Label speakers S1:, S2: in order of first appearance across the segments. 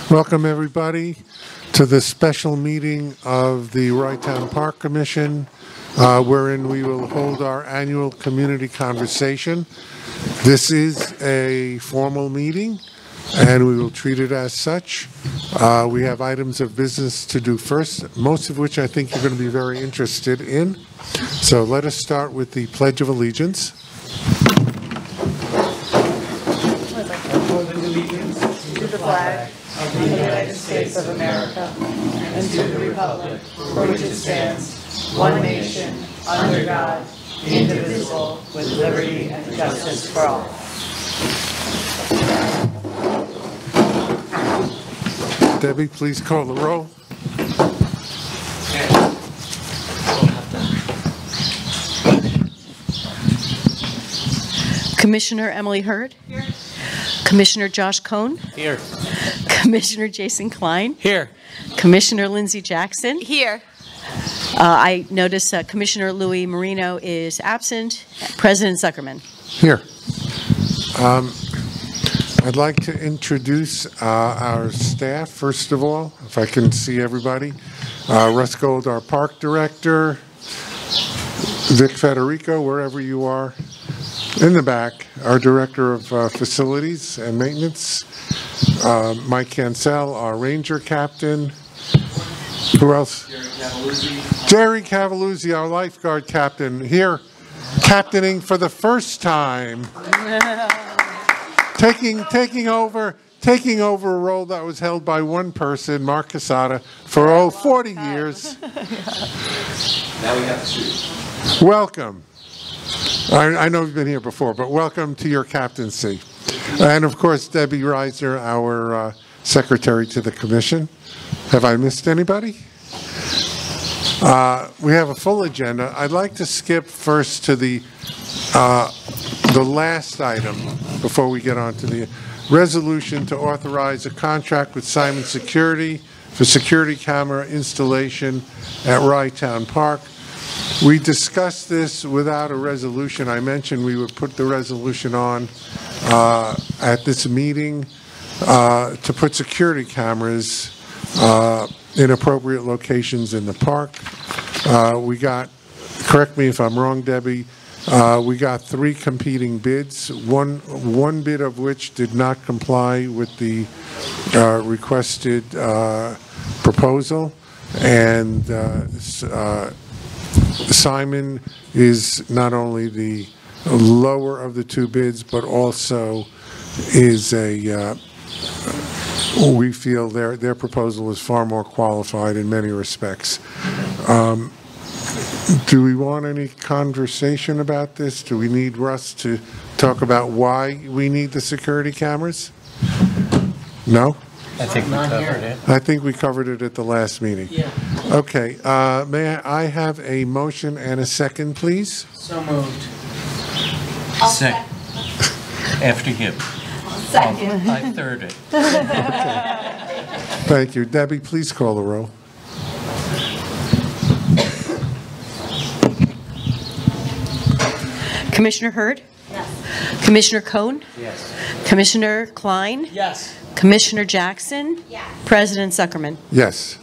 S1: Welcome everybody to this special meeting of the Rytown Park Commission, wherein we will hold our annual community conversation. This is a formal meeting and we will treat it as such. We have items of business to do first, most of which I think you're going to be very interested in. So let us start with the Pledge of Allegiance.
S2: To the flag of the United States of America and to the republic for which it stands, one nation, under God, indivisible, with liberty and justice for all.
S1: Debbie, please call the roll.
S3: Commissioner Emily Hurd. Here. Commissioner Josh Cohn.
S4: Here.
S3: Commissioner Jason Klein.
S4: Here. Commissioner
S3: Lindsay Jackson.
S5: Here.
S3: I notice Commissioner Louis Marino is absent. President Zuckerman.
S1: Here. I'd like to introduce our staff, first of all, if I can see everybody. Russ Gold, our park director. Vic Federico, wherever you are. In the back, our director of facilities and maintenance. Mike Cancel, our ranger captain. Who else? Jerry Cavaluzzi, our lifeguard captain, here captaining for the first time. taking over a role that was held by one person, Mark Casada, for 40 years.
S4: Now we have to shoot.
S1: Welcome. I know you've been here before, but welcome to your captaincy. And of course, Debbie Reiser, our secretary to the commission. Have I missed anybody? We have a full agenda. I'd like to skip first to the last item before we get on to the resolution to authorize a contract with Simon Security for security camera installation at Rytown Park. We discussed this without a resolution. I mentioned we would put the resolution on at this meeting to put security cameras in appropriate locations in the park. We got, correct me if I'm wrong, Debbie, we got 3 competing bids, one bid of which did not comply with the requested proposal, and Simon is not only the lower of the 2 bids, but also is we feel their proposal is far more qualified in many respects. Do we want any conversation about this? Do we need Russ to talk about why we need the security cameras? No?
S4: I think we covered it.
S1: I think we covered it at the last meeting.
S4: Yeah.
S1: Okay. May I have a motion and a second, please?
S4: So moved.
S5: Second.
S4: After you.
S5: Second.
S4: I third it.
S1: Thank you. Debbie, please call the roll.
S3: Commissioner Hurd.
S5: Yes.
S3: Commissioner Cohn.
S4: Yes.
S3: Commissioner Klein.
S4: Yes.
S3: Commissioner Jackson.
S5: Yes.
S3: President Zuckerman.
S1: Yes.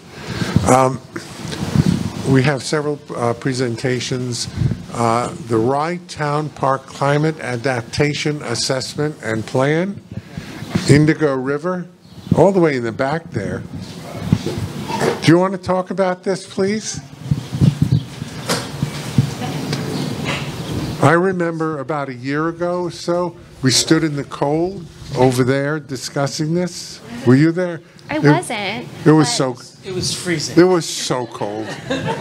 S1: We have several presentations. The Rytown Park Climate Adaptation Assessment and Plan, Indigo River, all the way in the back there. Do you want to talk about this, please? I remember about a year ago or so, we stood in the cold over there discussing this. Were you there?
S6: I wasn't.
S1: It was so.
S4: It was freezing.
S1: It was so cold.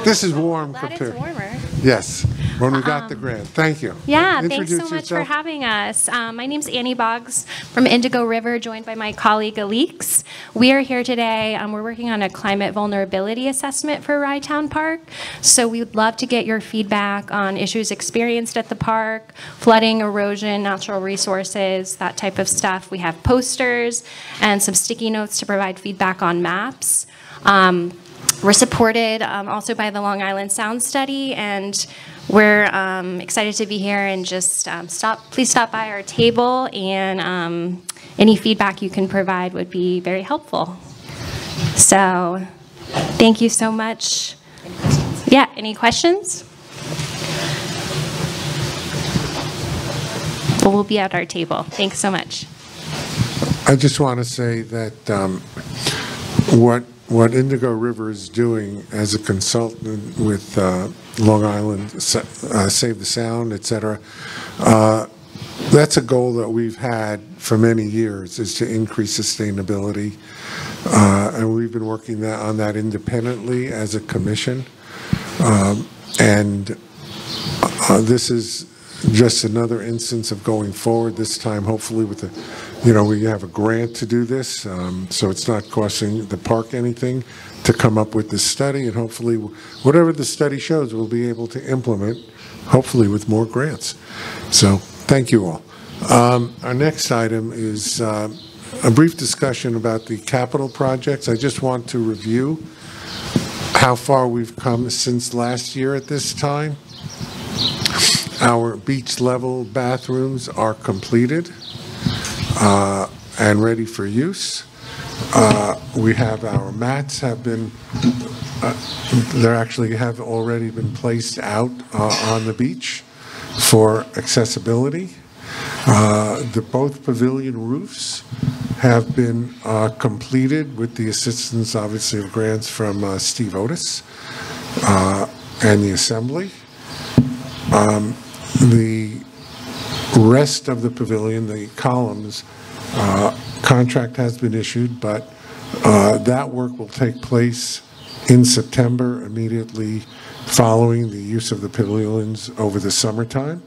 S1: This is warm
S6: Glad
S1: compared.
S6: it's warmer.
S1: Yes, when we got the grant. Thank you.
S6: Yeah, thanks
S1: Introduce
S6: so much
S1: yourself.
S6: for having us. My name's Annie Boggs from Indigo River, joined by my colleague Alix. We are here today. We're working on a climate vulnerability assessment for Rytown Park. So we would love to get your feedback on issues experienced at the park, flooding, erosion, natural resources, that type of stuff. We have posters and some sticky notes to provide feedback on maps. We're supported also by the Long Island Sound Study, and we're excited to be here and just please stop by our table and any feedback you can provide would be very helpful. So thank you so much. Yeah, any questions? Well, we'll be at our table. Thanks so much.
S1: I just want to say that what Indigo River is doing as a consultant with Long Island, Save the Sound, et cetera, that's a goal that we've had for many years, is to increase sustainability. And we've been working on that independently as a commission. This is just another instance of going forward, this time hopefully with we have a grant to do this, so it's not costing the park anything to come up with this study, and hopefully whatever the study shows we'll be able to implement, hopefully with more grants. So thank you all. Our next item is a brief discussion about the capital projects. I just want to review how far we've come since last year at this time. Our beach level bathrooms are completed and ready for use. We have our mats have been, they actually have already been placed out on the beach for accessibility. Both pavilion roofs have been completed with the assistance, obviously, of grants from Steve Otis and the Assembly. The rest of the pavilion, the columns, contract has been issued, but that work will take place in September, immediately following the use of the pavilions over the summertime.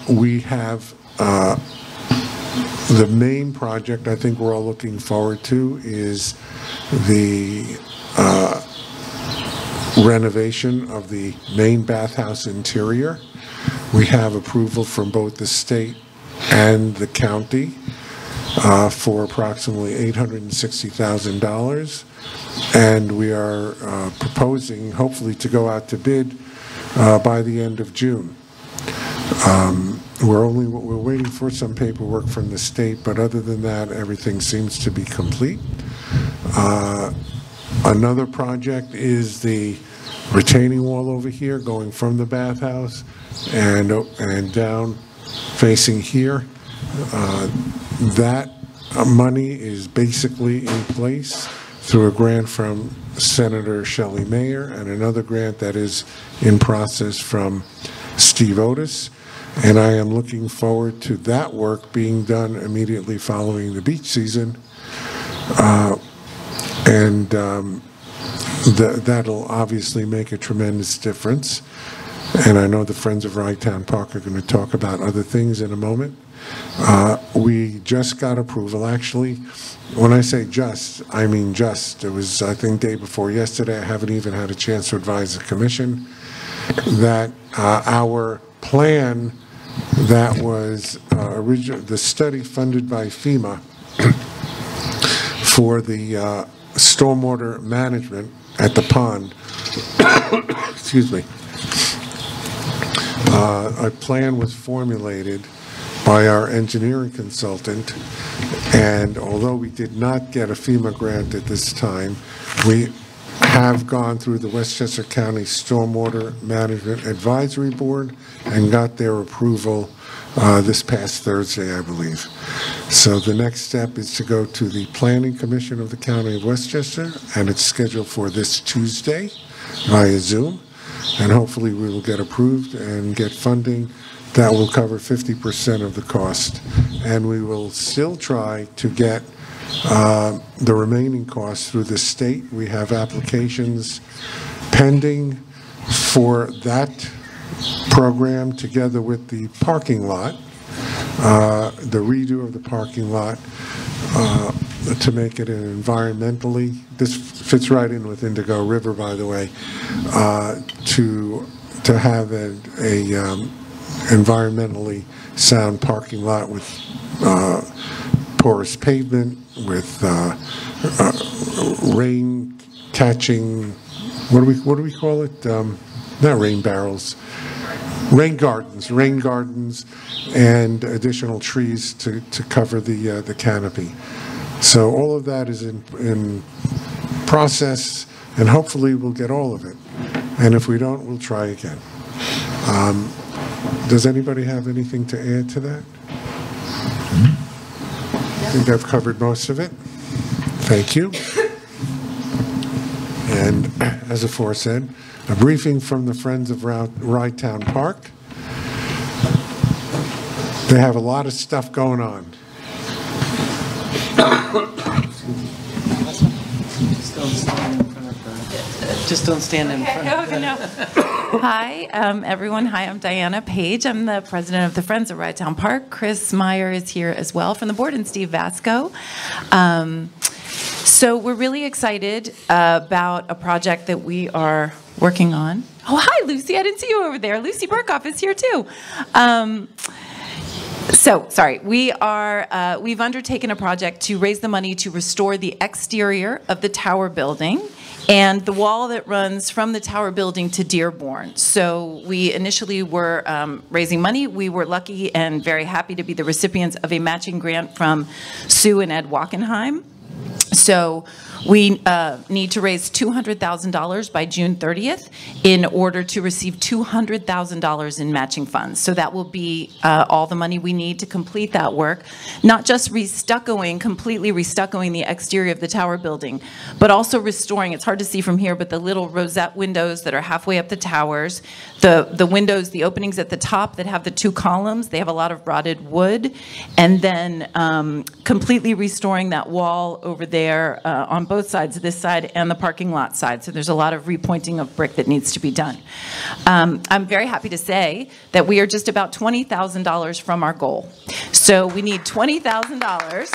S1: We have the main project I think we're all looking forward to is the renovation of the main bathhouse interior. We have approval from both the state and the county for approximately $860,000, and we are proposing, hopefully, to go out to bid by the end of June. We're waiting for some paperwork from the state, but other than that, everything seems to be complete. Another project is the retaining wall over here, going from the bathhouse and down facing here. That money is basically in place through a grant from Senator Shelley Mayer and another grant that is in process from Steve Otis. And I am looking forward to that work being done immediately following the beach season. That'll obviously make a tremendous difference. And I know the Friends of Rye-Town Park are going to talk about other things in a moment. We just got approval. Actually, when I say just, I mean just. It was, I think, day before yesterday. I haven't even had a chance to advise the commission that our plan that was the study funded by FEMA for the stormwater management at the pond, excuse me, a plan was formulated by our engineering consultant, and although we did not get a FEMA grant at this time, we have gone through the Westchester County Stormwater Management Advisory Board and got their approval this past Thursday, I believe. So the next step is to go to the Planning Commission of the County of Westchester, and it's scheduled for this Tuesday via Zoom, and hopefully we will get approved and get funding that will cover 50% of the cost, and we will still try to get the remaining costs through the state. We have applications pending for that program together with the parking lot, the redo of the parking lot to make it an environmentally, this fits right in with Indigo River, by the way, to have a environmentally sound parking lot with porous pavement, with rain catching, what do we call it? Not rain barrels, rain gardens, and additional trees to cover the canopy. So all of that is in process, and hopefully we'll get all of it. And if we don't, we'll try again. Does anybody have anything to add to that? I think I've covered most of it. Thank you. And as aforesaid, a briefing from the Friends of Rye Town Park. They have a lot of stuff going on.
S7: Just don't stand in front of the... Hi, everyone. Hi, I'm Diana Page. I'm the president of the Friends of Rye Town Park. Chris Meyer is here as well from the board, and Steve Vasco. So we're really excited about a project that we are working on. Oh, hi, Lucy. I didn't see you over there. Lucy Burkhoff is here, too. We've undertaken a project to raise the money to restore the exterior of the tower building and the wall that runs from the tower building to Dearborn. So we initially were raising money. We were lucky and very happy to be the recipients of a matching grant from Sue and Ed Wackenheim. So we need to raise $200,000 by June 30th in order to receive $200,000 in matching funds. So that will be all the money we need to complete that work. Not just completely restuccoing the exterior of the tower building, but also restoring, it's hard to see from here, but the little rosette windows that are halfway up the towers, the windows, the openings at the top that have the two columns, they have a lot of rotted wood, and then completely restoring that wall over there on both sides, this side and the parking lot side. So there's a lot of repointing of brick that needs to be done. I'm very happy to say that we are just about $20,000 from our goal. So we need $20,000.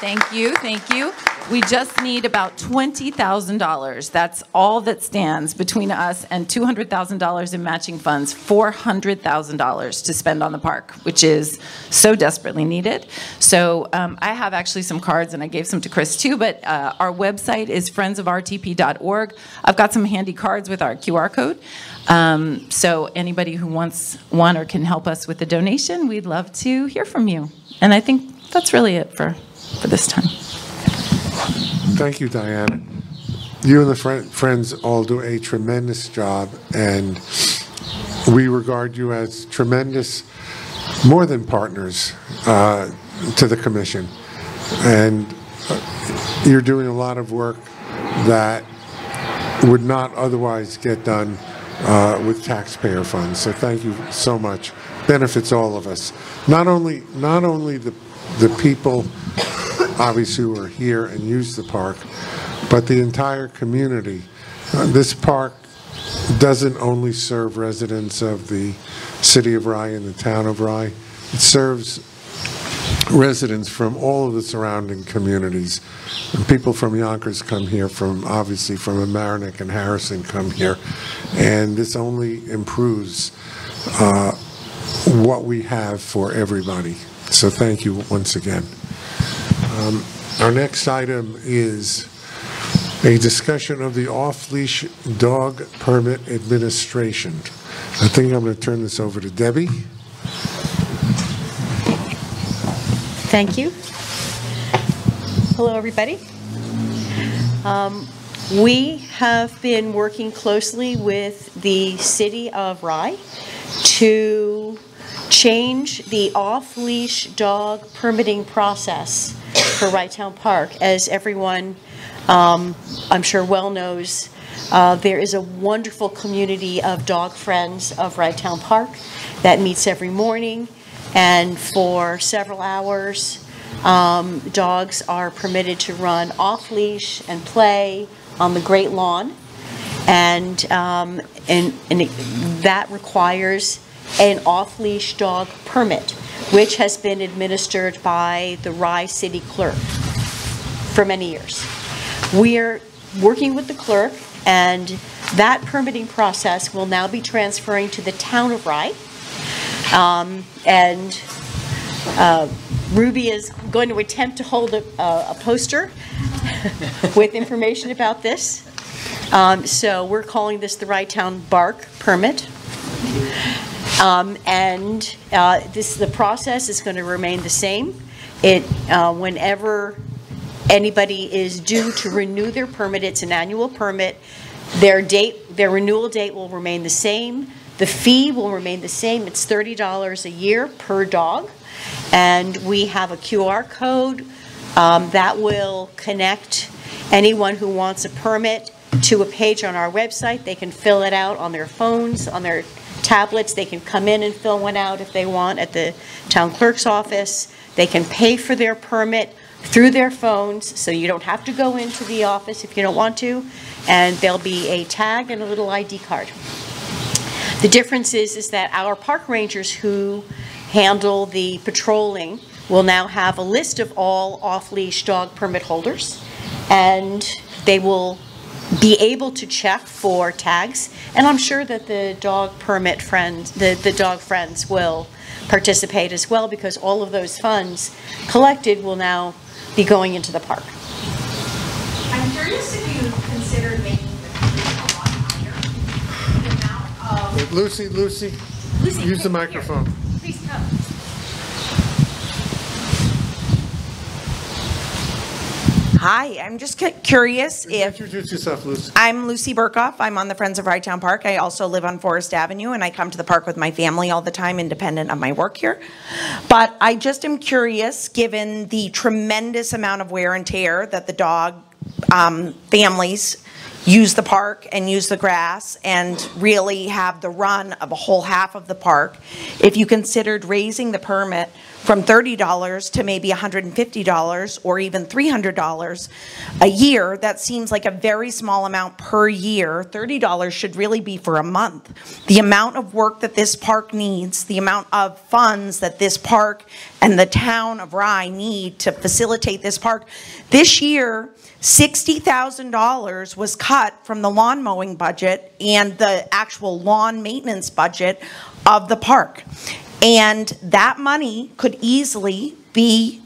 S7: Thank you, thank you. We just need about $20,000. That's all that stands between us and $200,000 in matching funds, $400,000 to spend on the park, which is so desperately needed. So I have actually some cards, and I gave some to Chris too, but our website is friendsofrtp.org. I've got some handy cards with our QR code. So anybody who wants one or can help us with the donation, we'd love to hear from you. And I think that's really it for this time.
S1: Thank you, Diana. You and the Friends all do a tremendous job, and we regard you as tremendous, more than partners to the Commission. And you're doing a lot of work that would not otherwise get done with taxpayer funds. So thank you so much. Benefits all of us. Not only the people obviously who are here and use the park, but the entire community. This park doesn't only serve residents of the city of Rye and the town of Rye. It serves residents from all of the surrounding communities. And people from Yonkers come here, obviously from Amerenik and Harrison come here, and this only improves what we have for everybody. So thank you once again. Our next item is a discussion of the off-leash dog permit administration. I think I'm going to turn this over to Debbie.
S3: Thank you. Hello, everybody. We have been working closely with the city of Rye to change the off-leash dog permitting process for Rye Town Park. As everyone I'm sure well knows, there is a wonderful community of dog friends of Rye Town Park that meets every morning, and for several hours dogs are permitted to run off-leash and play on the Great Lawn, and that requires an off-leash dog permit, which has been administered by the Rye City Clerk for many years. We are working with the clerk, and that permitting process will now be transferring to the town of Rye. Ruby is going to attempt to hold a poster with information about this. So we're calling this the Rye Town Bark permit. The process is going to remain the same. Whenever anybody is due to renew their permit, it's an annual permit, their renewal date will remain the same. The fee will remain the same. It's $30 a year per dog. And we have a QR code that will connect anyone who wants a permit to a page on our website. They can fill it out on their phones, on their tablets. They can come in and fill one out if they want at the town clerk's office. They can pay for their permit through their phones, so you don't have to go into the office if you don't want to, and there'll be a tag and a little ID card. The difference is that our park rangers who handle the patrolling will now have a list of all off-leash dog permit holders, and they will be able to check for tags, and I'm sure that the dog permit friends, the dog friends will participate as well, because all of those funds collected will now be going into the park.
S5: I'm curious if you considered making the fee a lot higher. The amount of...
S1: Lucy, use the microphone.
S5: Here. Please come.
S8: Hi, I'm just curious if...
S1: Introduce yourself, Lucy.
S8: I'm Lucy Burkhoff. I'm on the Friends of Rytown Park. I also live on Forest Avenue, and I come to the park with my family all the time, independent of my work here. But I just am curious, given the tremendous amount of wear and tear that the dog families use the park and use the grass and really have the run of a whole half of the park, if you considered raising the permit from $30 to maybe $150 or even $300 a year, that seems like a very small amount per year. $30 should really be for a month. The amount of work that this park needs, the amount of funds that this park and the town of Rye need to facilitate this park. This year, $60,000 was cut from the lawn mowing budget and the actual lawn maintenance budget of the park. And that money could easily be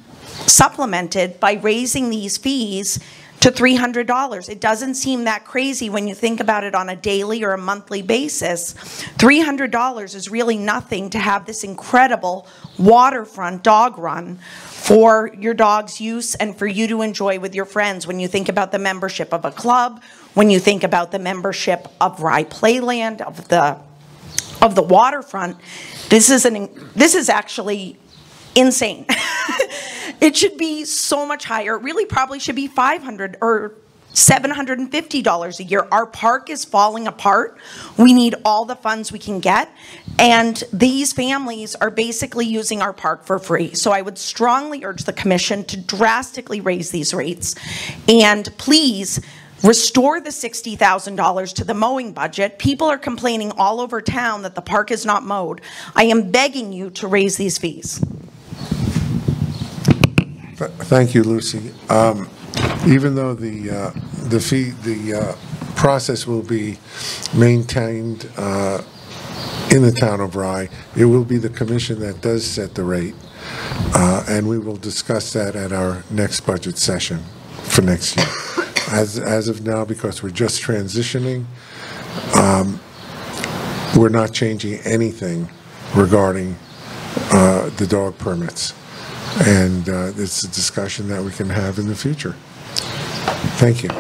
S8: supplemented by raising these fees to $300. It doesn't seem that crazy when you think about it on a daily or a monthly basis. $300 is really nothing to have this incredible waterfront dog run for your dog's use and for you to enjoy with your friends. When you think about the membership of a club, when you think about the membership of Rye Playland, of the waterfront, this is actually insane. It should be so much higher. It really probably should be $500 or $750 a year. Our park is falling apart. We need all the funds we can get, and these families are basically using our park for free. So I would strongly urge the commission to drastically raise these rates, and please restore the $60,000 to the mowing budget. People are complaining all over town that the park is not mowed. I am begging you to raise these fees.
S1: Thank you, Lucy. Even though the process will be maintained in the town of Rye, it will be the commission that does set the rate, and we will discuss that at our next budget session for next year. As of now, because we're just transitioning, we're not changing anything regarding the dog permits. And it's a discussion that we can have in the future. Thank you.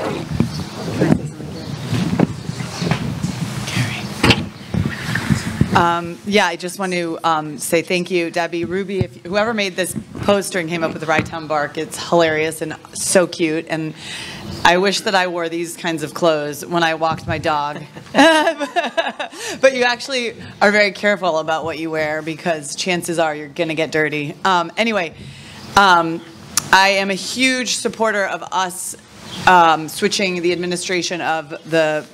S2: Yeah, I just want to say thank you, Debbie, Ruby, whoever made this poster and came up with the Rytown Bark. It's hilarious and so cute. And I wish that I wore these kinds of clothes when I walked my dog. But you actually are very careful about what you wear because chances are you're going to get dirty. Anyway, I am a huge supporter of us switching the administration of the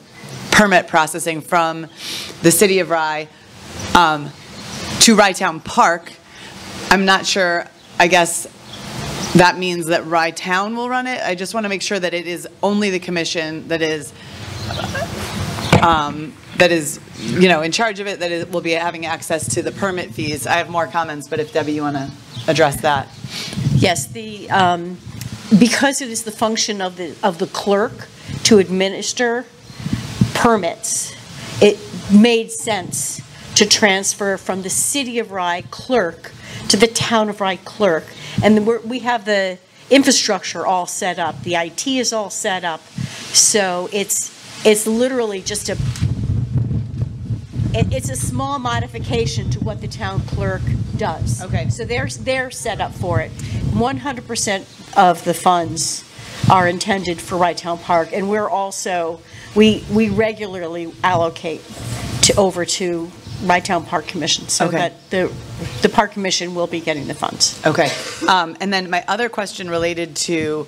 S2: permit processing from the city of Rye to Rytown Park. I'm not sure, I guess that means that Rytown will run it. I just want to make sure that it is only the commission that is in charge of it, that it will be having access to the permit fees. I have more comments, but if Debbie, you want to address that.
S3: Yes, because it is the function of the clerk to administer permits, it made sense to transfer from the City of Rye clerk to the Town of Rye clerk. And we have the infrastructure all set up, the IT is all set up. So it's literally just it's a small modification to what the town clerk does.
S2: Okay.
S3: So they're set up for it. 100% of the funds are intended for Rye Town Park, and we're also, we regularly allocate over to Rye Town Park Commission, so
S2: Okay.
S3: that the Park Commission will be getting the funds.
S2: Okay. And then my other question related to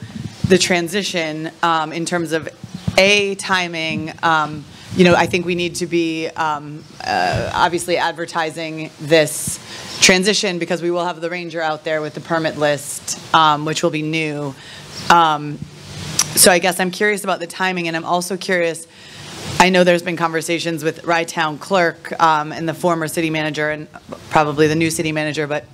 S2: the transition in terms of timing. I think we need to be obviously advertising this transition because we will have the ranger out there with the permit list, which will be new. So I guess I'm curious about the timing, and I'm also curious, I know there's been conversations with Rye Town Clerk and the former city manager and probably the new city manager, but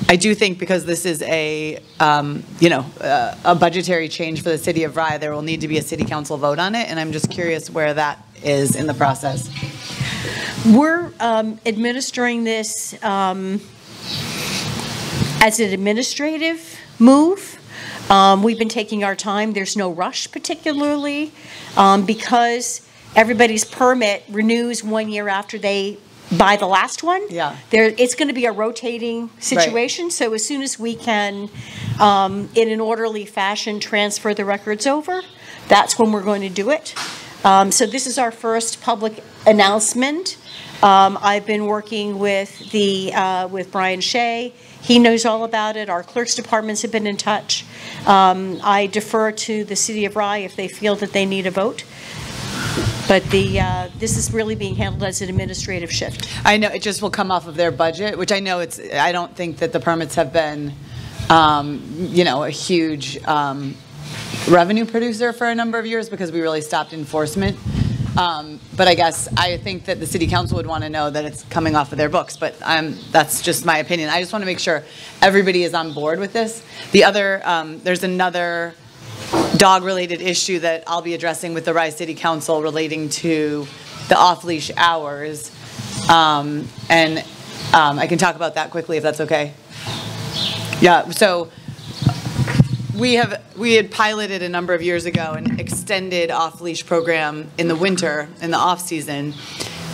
S2: I do think because this is a budgetary change for the city of Rye, there will need to be a city council vote on it, and I'm just curious where that is in the process.
S3: We're administering this as an administrative move. We've been taking our time. There's no rush particularly because everybody's permit renews 1 year after they buy the last one.
S2: Yeah.
S3: It's going to be a rotating situation. Right. So as soon as we can, in an orderly fashion, transfer the records over, that's when we're going to do it. So this is our first public announcement. I've been working with with Brian Shea. He knows all about it. Our clerks departments have been in touch. I defer to the City of Rye if they feel that they need a vote. But this is really being handled as an administrative shift.
S2: I know it just will come off of their budget, which I know I don't think that the permits have been, a huge revenue producer for a number of years because we really stopped enforcement. But I guess I think that the city council would want to know that it's coming off of their books, but that's just my opinion. I just want to make sure everybody is on board with this. The other, there's another dog-related issue that I'll be addressing with the Rye City Council relating to the off-leash hours. I can talk about that quickly if that's okay. Yeah, so we had piloted a number of years ago an extended off-leash program in the winter, in the off-season,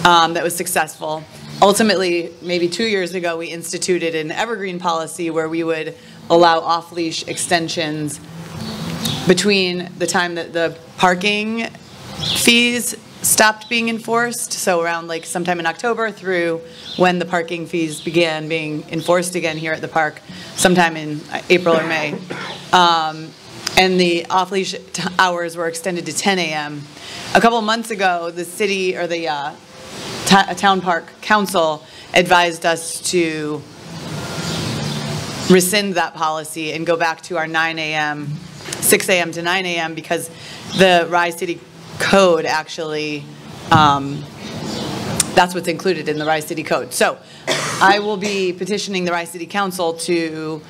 S2: that was successful. Ultimately, maybe 2 years ago, we instituted an evergreen policy where we would allow off-leash extensions between the time that the parking fees stopped being enforced, so around like sometime in October through when the parking fees began being enforced again here at the park, sometime in April or May. And the off-leash hours were extended to 10 a.m. A couple of months ago, the city or the town park council advised us to rescind that policy and go back to our 9 a.m., 6 a.m. to 9 a.m. because the Rye City Code actually, that's what's included in the Rye City Code. So I will be petitioning the Rye City Council to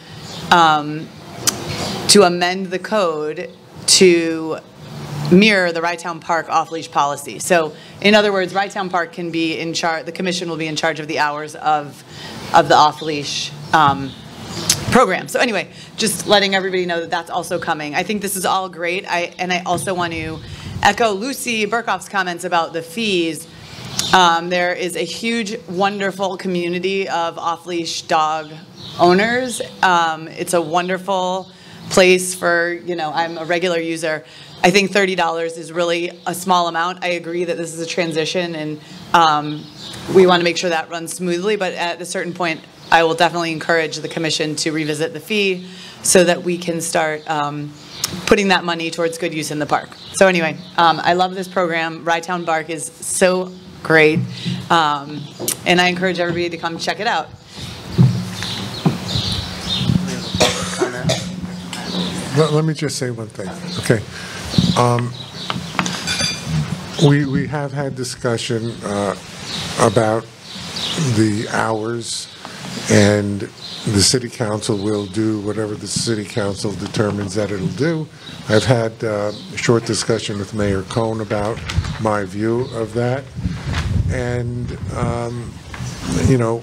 S2: amend the code to mirror the Rye Town Park off-leash policy. So in other words, Rye Town Park can be in charge, the commission will be in charge of the hours of the off-leash program. So anyway, just letting everybody know that that's also coming. I think this is all great. I also want to echo Lucy Burkhoff's comments about the fees. There is a huge, wonderful community of off-leash dog owners. It's a wonderful place for, I'm a regular user. I think $30 is really a small amount. I agree that this is a transition and we want to make sure that runs smoothly, but at a certain point, I will definitely encourage the commission to revisit the fee so that we can start putting that money towards good use in the park. So anyway, I love this program. Rye Town Park is so great, and I encourage everybody to come check it out.
S1: Let me just say one thing, okay? We have had discussion about the hours, and the city council will do whatever the city council determines that it'll do. I've had a short discussion with Mayor Cohn about my view of that, and you know,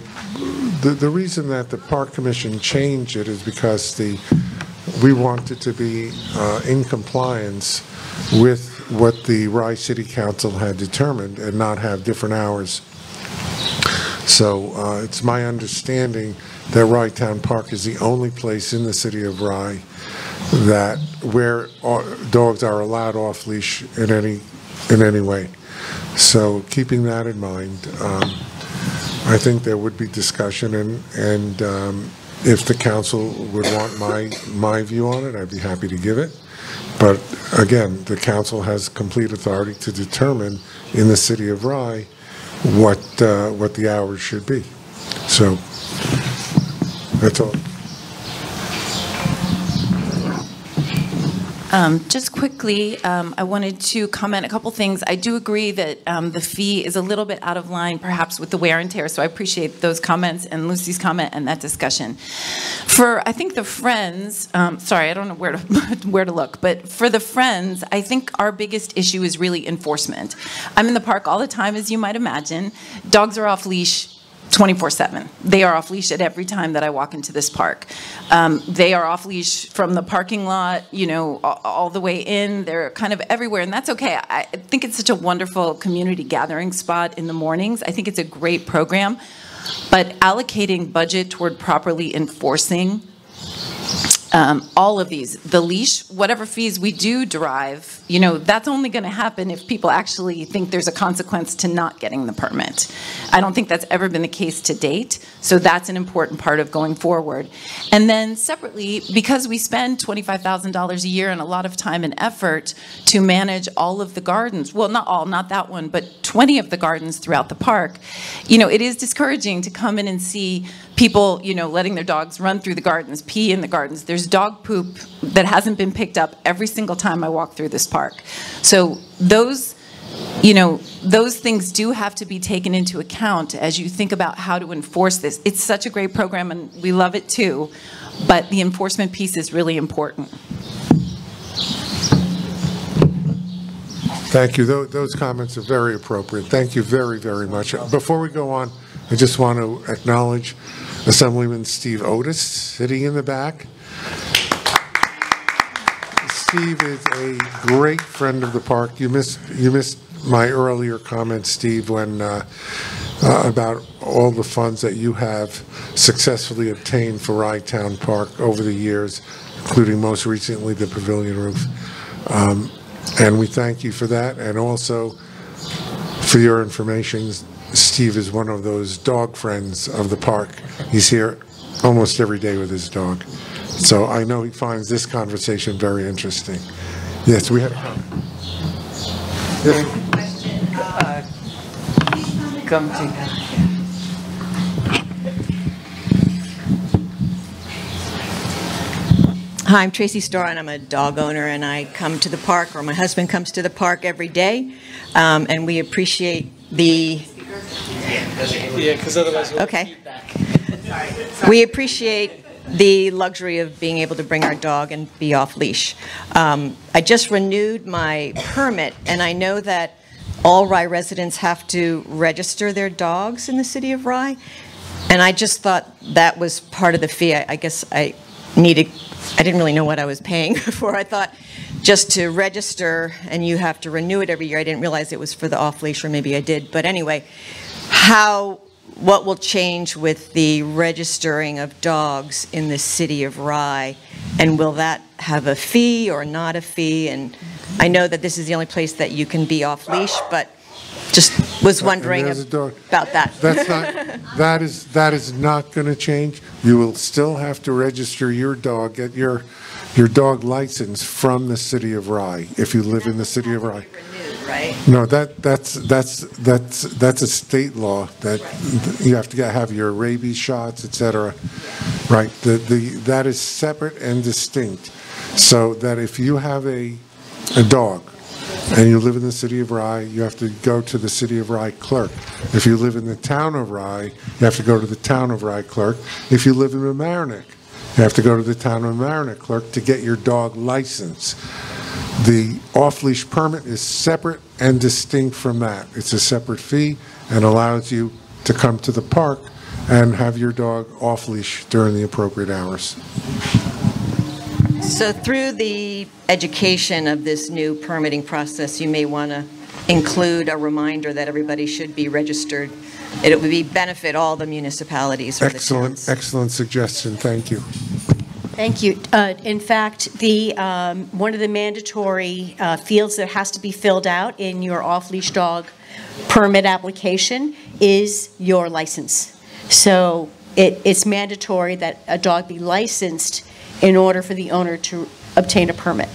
S1: the reason that the Park Commission changed it is because we wanted to be in compliance with what the Rye City Council had determined and not have different hours. So it's my understanding that Rye Town Park is the only place in the city of Rye that where dogs are allowed off leash in any way. So keeping that in mind, I think there would be discussion, and if the council would want my view on it, I'd be happy to give it. But again, the council has complete authority to determine in the city of Rye what the hours should be. So that's all.
S7: Just quickly, I wanted to comment a couple things. I do agree that the fee is a little bit out of line, perhaps, with the wear and tear, so I appreciate those comments and Lucy's comment and that discussion. For, I think, the Friends, sorry, I don't know where to look, but for the Friends, I think our biggest issue is really enforcement. I'm in the park all the time, as you might imagine. Dogs are off leash 24/7. They are off leash at every time that I walk into this park. They are off leash from the parking lot, you know, all the way in. They're kind of everywhere, and that's okay. I think it's such a wonderful community gathering spot in the mornings. I think it's a great program, but allocating budget toward properly enforcing all of these, the leash, whatever fees we do derive, you know, that's only going to happen if people actually think there's a consequence to not getting the permit. I don't think that's ever been the case to date, so that's an important part of going forward. And then separately, because we spend $25,000 a year and a lot of time and effort to manage all of the gardens, well, not all, not that one, but 20 of the gardens throughout the park, you know, it is discouraging to come in and see people, you know, letting their dogs run through the gardens, pee in the gardens. There's dog poop that hasn't been picked up every single time I walk through this park. So those, you know, those things do have to be taken into account as you think about how to enforce this. It's such a great program and we love it too, but the enforcement piece is really important.
S1: Thank you. Those comments are very appropriate. Thank you very, very much. Before we go on, I just want to acknowledge Assemblyman Steve Otis sitting in the back. Steve is a great friend of the park. You missed my earlier comment, Steve, when about all the funds that you have successfully obtained for Rye Town Park over the years, including most recently the pavilion roof. And we thank you for that. And also, for your information, Steve is one of those dog friends of the park. He's here almost every day with his dog. So I know he finds this conversation very interesting. Yes, we had a comment. Yes.
S9: Come to
S10: Hi, I'm Tracy Starr, and I'm a dog owner, and I come to the park, or my husband comes to the park every day, and we appreciate the...
S9: Yeah, because otherwise we'll
S10: Okay. We appreciate the luxury of being able to bring our dog and be off leash. I just renewed my permit, and I know that all Rye residents have to register their dogs in the city of Rye, and I just thought that was part of the fee. I guess I didn't really know what I was paying for. I thought just to register and you have to renew it every year. I didn't realize it was for the off-leash, or maybe I did. But anyway, what will change with the registering of dogs in the city of Rye? And will that have a fee or not a fee? And I know that this is the only place that you can be off-leash, but just was wondering about that.
S1: That's not, that is not going to change. You will still have to register your dog, get your dog license from the city of Rye if you live in the city of Rye.
S10: Right?
S1: No, that's a state law that you have to have your rabies shots, etc. Right? That is separate and distinct. So that if you have a dog and you live in the city of Rye, you have to go to the city of Rye clerk. If you live in the town of Rye, you have to go to the town of Rye clerk. If you live in Mamaroneck, you have to go to the town of Mamaroneck clerk to get your dog license. The off-leash permit is separate and distinct from that. It's a separate fee and allows you to come to the park and have your dog off-leash during the appropriate hours.
S10: So through the education of this new permitting process, you may want to include a reminder that everybody should be registered. It would benefit all the municipalities or the towns.
S1: Excellent suggestion. Thank you.
S3: Thank you. In fact, one of the mandatory fields that has to be filled out in your off-leash dog permit application is your license. So it's mandatory that a dog be licensed in order for the owner to obtain a permit.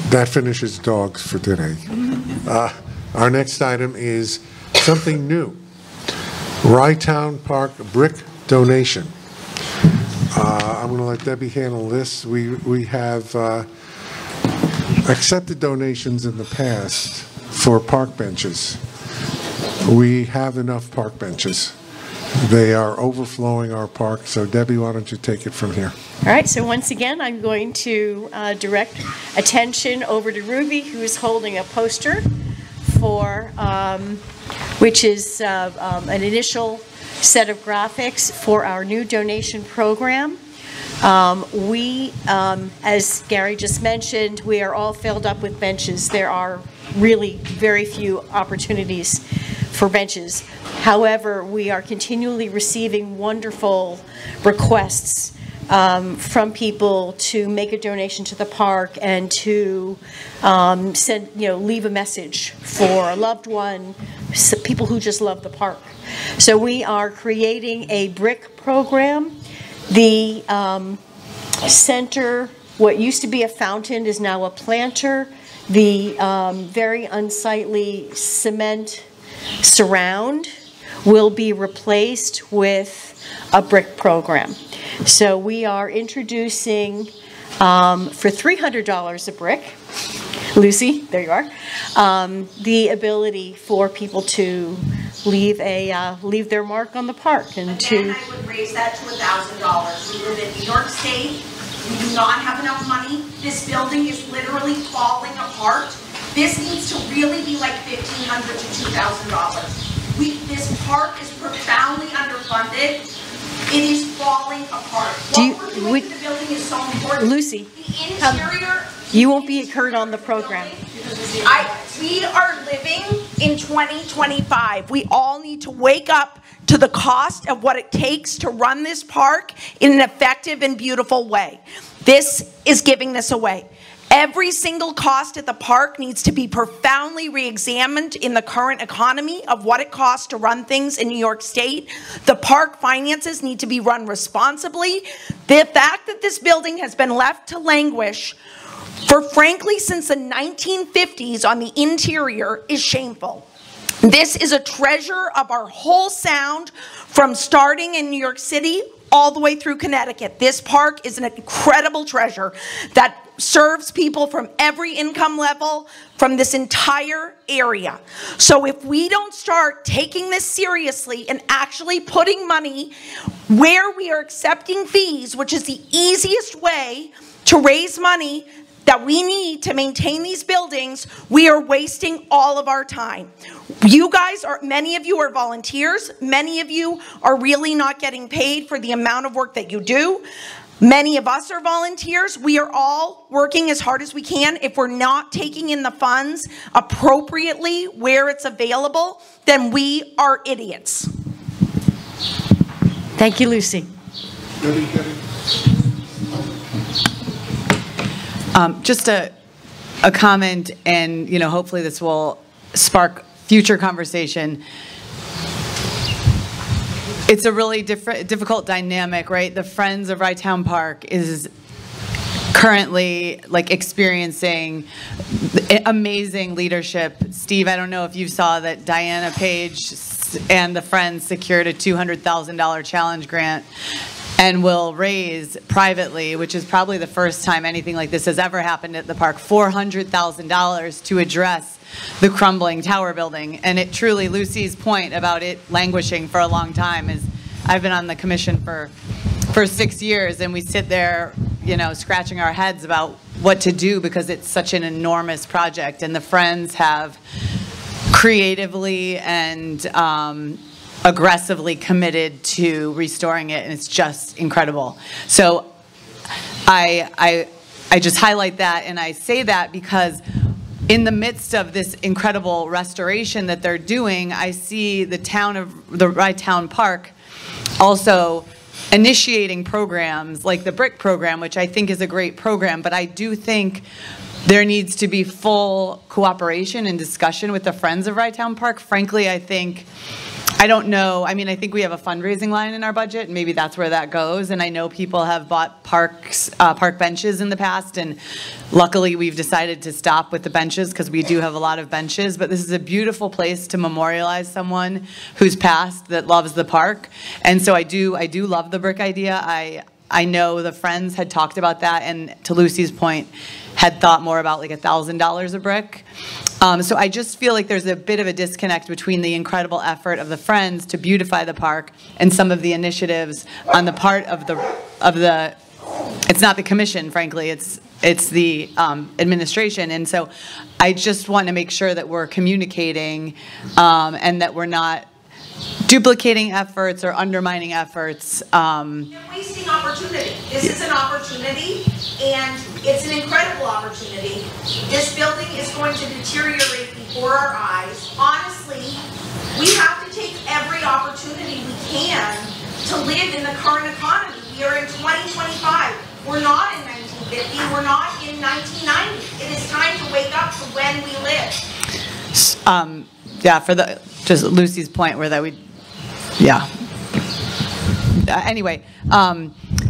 S1: That finishes dogs for today. Our next item is something new. Rye-Town Park brick donation. I'm going to let Debbie handle this. We have accepted donations in the past for park benches. We have enough park benches. They are overflowing our park. So Debbie, why don't you take it from here?
S3: All right, so once again, I'm going to direct attention over to Ruby, who is holding a poster for, which is an initial set of graphics for our new donation program. As Gary just mentioned, we are all filled up with benches. There are really very few opportunities for benches. However, we are continually receiving wonderful requests from people to make a donation to the park and to leave a message for a loved one, people who just love the park. So we are creating a brick program. The center, what used to be a fountain, is now a planter. The very unsightly cement surround will be replaced with a brick program. So we are introducing, for $300 a brick, Lucy, there you are, the ability for people to leave their mark on the park. And
S8: Again, I would raise that to $1,000. We live in New York State. We do not have enough money. This building is literally falling apart. This needs to really be like $1,500 to $2,000. This park is profoundly underfunded. It is falling apart. What we're doing to the building is so important.
S3: Lucy,
S8: the interior.
S3: You won't be heard on the program.
S8: We are living in 2025. We all need to wake up to the cost of what it takes to run this park in an effective and beautiful way. This is giving this away. Every single cost at the park needs to be profoundly re-examined in the current economy of what it costs to run things in New York State. The park finances need to be run responsibly. The fact that this building has been left to languish for frankly since the 1950s on the interior is shameful. This is a treasure of our whole sound, from starting in New York City all the way through Connecticut. This park is an incredible treasure that serves people from every income level from this entire area. So if we don't start taking this seriously and actually putting money where we are accepting fees, which is the easiest way to raise money that we need to maintain these buildings, we are wasting all of our time. You guys are, many of you are volunteers. Many of you are really not getting paid for the amount of work that you do. Many of us are volunteers. We are all working as hard as we can. If we're not taking in the funds appropriately where it's available, then we are idiots.
S3: Thank you, Lucy.
S9: Just a comment, and hopefully this will spark future conversation. It's a really difficult dynamic, right? The Friends of Rye-Town Park is currently experiencing amazing leadership. Steve, I don't know if you saw that Diana Page and the Friends secured a $200,000 challenge grant and will raise privately, which is probably the first time anything like this has ever happened at the park, $400,000 to address the crumbling tower building. And it truly, Lucy's point about it languishing for a long time is, I've been on the commission for 6 years, and we sit there, scratching our heads about what to do because it's such an enormous project, and the Friends have creatively and aggressively committed to restoring it, and it's just incredible. So I just highlight that, and I say that because in the midst of this incredible restoration that they're doing, I see the Rye Town Park also initiating programs like the BRIC program, which I think is a great program, but I do think there needs to be full cooperation and discussion with the Friends of Rye Town Park. Frankly, I don't know. I mean, I think we have a fundraising line in our budget, and maybe that's where that goes. And I know people have bought park benches in the past, and luckily we've decided to stop with the benches because we do have a lot of benches. But this is a beautiful place to memorialize someone who's passed that loves the park. And so I do love the brick idea. I know the Friends had talked about that, and to Lucy's point, had thought more about like $1,000 a brick. So I just feel like there's a bit of a disconnect between the incredible effort of the Friends to beautify the park and some of the initiatives on the part of the it's not the commission, frankly, it's the administration. And so I just want to make sure that we're communicating and that we're not duplicating efforts or undermining efforts.
S5: You're wasting opportunity. This is an opportunity, and it's an incredible opportunity. This building is going to deteriorate before our eyes. Honestly, we have to take every opportunity we can to live in the current economy. We are in 2025. We're not in 1950. We're not in 1990. It is time to wake up to when we live.
S9: Yeah, for just Lucy's point where that anyway,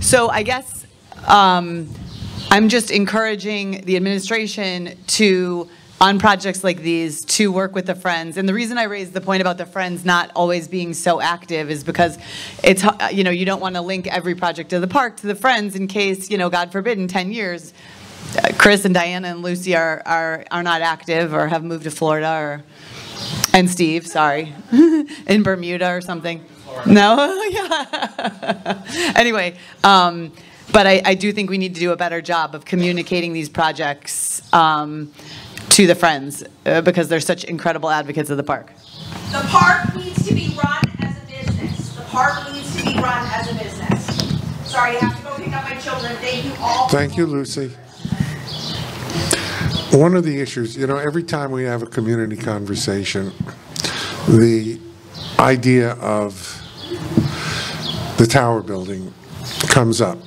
S9: so I guess I'm just encouraging the administration to, on projects like these, to work with the Friends. And the reason I raised the point about the Friends not always being so active is because it's, you don't want to link every project of the park to the Friends in case, God forbid, in 10 years, Chris and Diana and Lucy are not active or have moved to Florida and Steve, sorry, in Bermuda or something. No? Yeah. Anyway, but I do think we need to do a better job of communicating these projects to the Friends because they're such incredible advocates of the park.
S5: The park needs to be run as a business. The park needs to be run as a business. Sorry, I have to go pick up my children. Thank you all.
S1: Thank you, Lucy. One of the issues, every time we have a community conversation, the idea of the tower building comes up.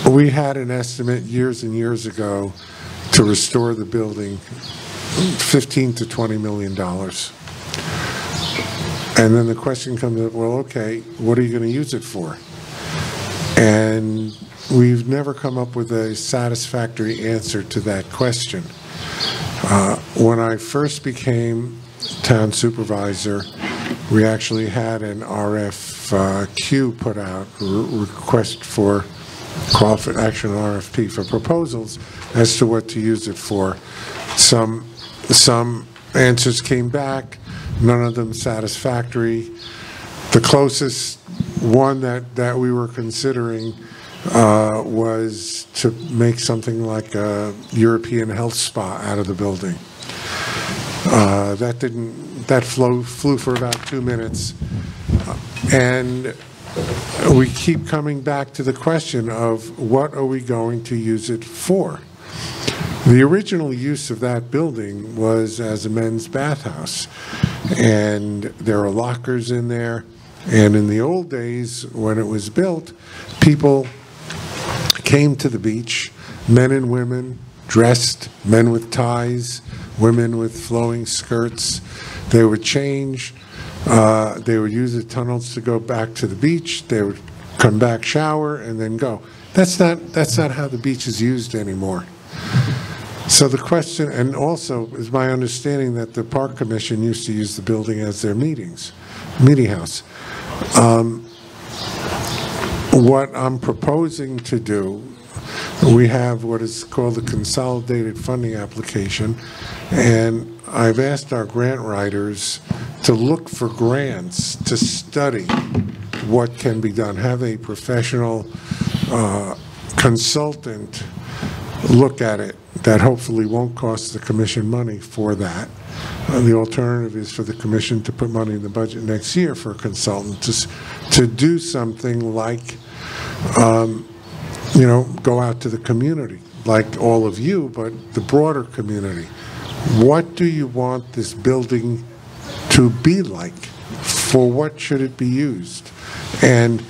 S1: We had an estimate years and years ago to restore the building, $15 to $20 million. And then the question comes up, well, okay, what are you going to use it for? And we've never come up with a satisfactory answer to that question. When I first became town supervisor, we actually had an RFQ put out, request for action RFP for proposals as to what to use it for. Some answers came back, none of them satisfactory. The closest one that we were considering was to make something like a European health spa out of the building. That flew for about 2 minutes. And we keep coming back to the question of what are we going to use it for? The original use of that building was as a men's bathhouse. And there are lockers in there. And in the old days, when it was built, people came to the beach, men and women, dressed, men with ties, women with flowing skirts. They would change. They would use the tunnels to go back to the beach. They would come back, shower, and then go. That's not how the beach is used anymore. So the question, and also is my understanding that the Park Commission used to use the building as their meeting house. What I'm proposing to do, we have what is called the consolidated funding application, and I've asked our grant writers to look for grants to study what can be done. Have a professional consultant look at it. That hopefully won't cost the commission money for that. The alternative is for the commission to put money in the budget next year for a consultant to do something like, you know, go out to the community, like all of you, but the broader community. What do you want this building to be like? For what should it be used? And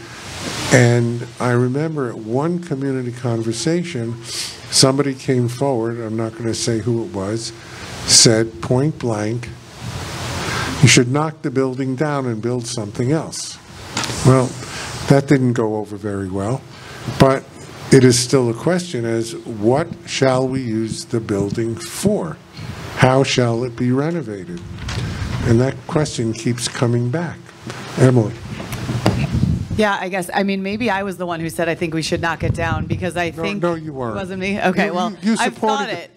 S1: I remember at one community conversation, somebody came forward, I'm not going to say who it was, said point blank, you should knock the building down and build something else. Well, that didn't go over very well, but it is still a question as what shall we use the building for? How shall it be renovated? And that question keeps coming back. Emily.
S9: Yeah, I guess, I mean, maybe I was the one who said I think we should knock it down, because I think...
S1: No, you weren't.
S9: It wasn't me? Okay, well, I've thought it.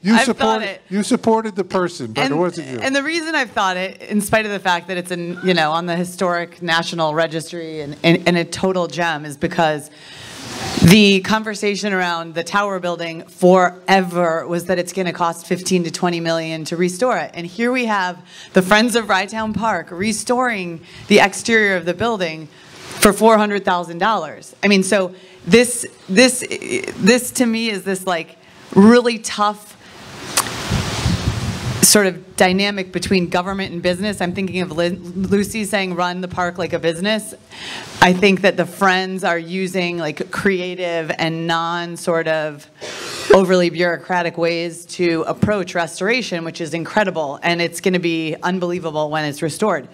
S1: You supported the person, but it wasn't you.
S9: And the reason I've thought it, in spite of the fact that it's you know, on the historic national registry and a total gem, is because the conversation around the tower building forever was that it's going to cost $15 to $20 million to restore it. And here we have the Friends of Rytown Park restoring the exterior of the building for $400,000. I mean, so this to me is this like really tough sort of dynamic between government and business. I'm thinking of Lucy saying run the park like a business. I think that the Friends are using like creative and non sort of overly bureaucratic ways to approach restoration, which is incredible, and it's going to be unbelievable when it's restored.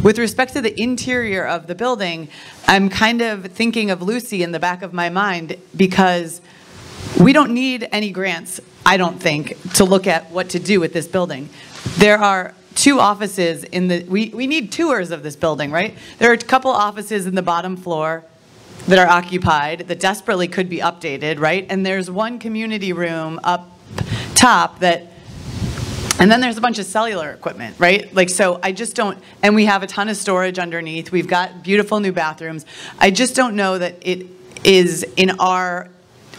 S9: With respect to the interior of the building, I'm kind of thinking of Lucy in the back of my mind, because we don't need any grants, I don't think, to look at what to do with this building. There are 2 offices in the, we need tours of this building, right? There are a couple offices in the bottom floor that are occupied that desperately could be updated, right? And there's one community room up top that, and then there's a bunch of cellular equipment, right? Like, so I just don't, and we have a ton of storage underneath. We've got beautiful new bathrooms. I just don't know that it is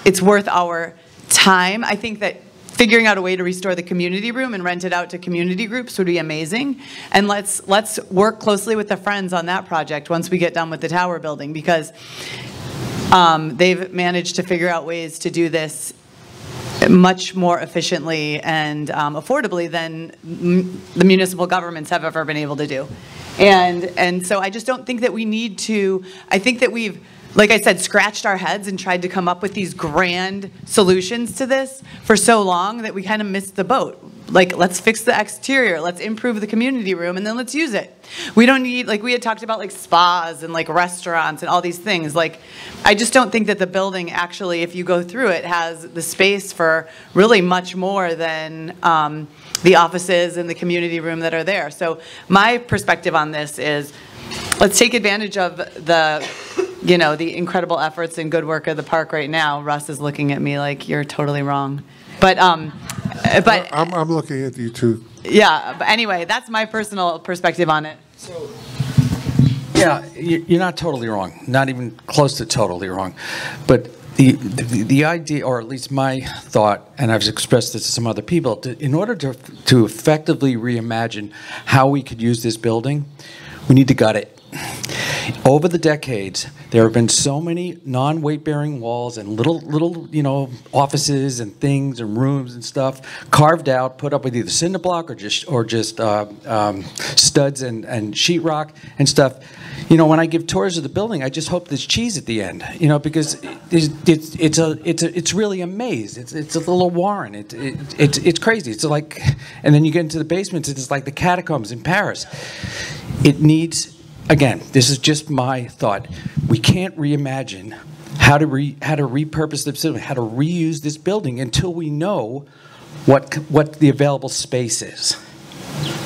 S9: it's worth our time. I think that figuring out a way to restore the community room and rent it out to community groups would be amazing. And let's work closely with the Friends on that project once we get done with the tower building, because they've managed to figure out ways to do this much more efficiently and affordably than the municipal governments have ever been able to do. And so I just don't think that we need to, I think that we've, like I said, scratched our heads and tried to come up with these grand solutions to this for so long that we kind of missed the boat. Like, let's fix the exterior, let's improve the community room, and then let's use it. We don't need, like we had talked about like spas and like restaurants and all these things. Like, I just don't think that the building actually, if you go through it, has the space for really much more than the offices and the community room that are there. So my perspective on this is, let's take advantage of the, you know, the incredible efforts and good work of the park right now. Russ is looking at me like you're totally wrong. But I'm
S1: looking at you too.
S9: Yeah, but anyway, that's my personal perspective on it.
S11: So, yeah, you're not totally wrong. Not even close to totally wrong. But the idea, or at least my thought, and I've expressed this to some other people, in order to effectively reimagine how we could use this building, we need to gut it. Over the decades, there have been so many non-weight-bearing walls and little, you know, offices and things and rooms and stuff carved out, put up with either cinder block or just studs and sheetrock and stuff. You know, when I give tours of the building, I just hope there's cheese at the end. You know, because it's really a maze. It's a little warren. It's crazy. It's like, and then you get into the basements. It's like the catacombs in Paris. It needs. Again, this is just my thought. We can't reimagine how to repurpose the building, how to reuse this building until we know what the available space is.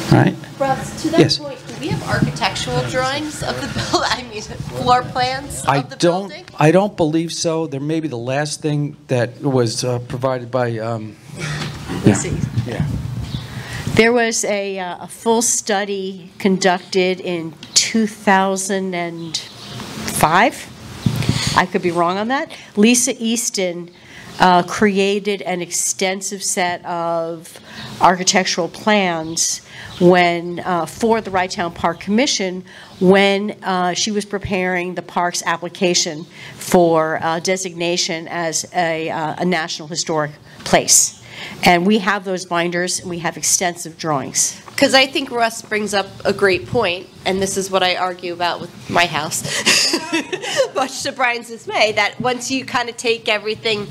S11: All right?
S12: Russ, to that point, do we have architectural drawings of the building? I mean, floor plans of the building?
S11: I don't believe so. There may be the last thing that was provided by.
S3: Yeah. There was a full study conducted in 2005 2005. I could be wrong on that. Lisa Easton created an extensive set of architectural plans when for the Rytown Park Commission when she was preparing the park's application for designation as a National Historic Place. And we have those binders, and we have extensive drawings.
S12: Because I think Russ brings up a great point, and this is what I argue about with my house, much to Brian's dismay, that once you kind of take everything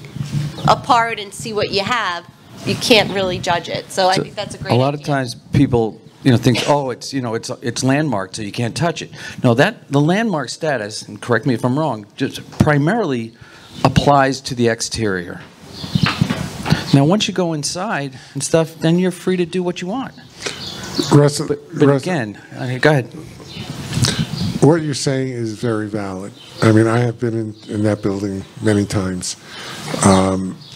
S12: apart and see what you have, you can't really judge it. So I think that's a great
S11: idea. A lot
S12: idea.
S11: of times people, think, oh, it's landmarked, so you can't touch it. No, the landmark status, and correct me if I'm wrong, just primarily applies to the exterior. Now, once you go inside and stuff, then you're free to do what you want.
S1: Russell,
S11: but again, go ahead.
S1: What you're saying is very valid. I mean, I have been in that building many times.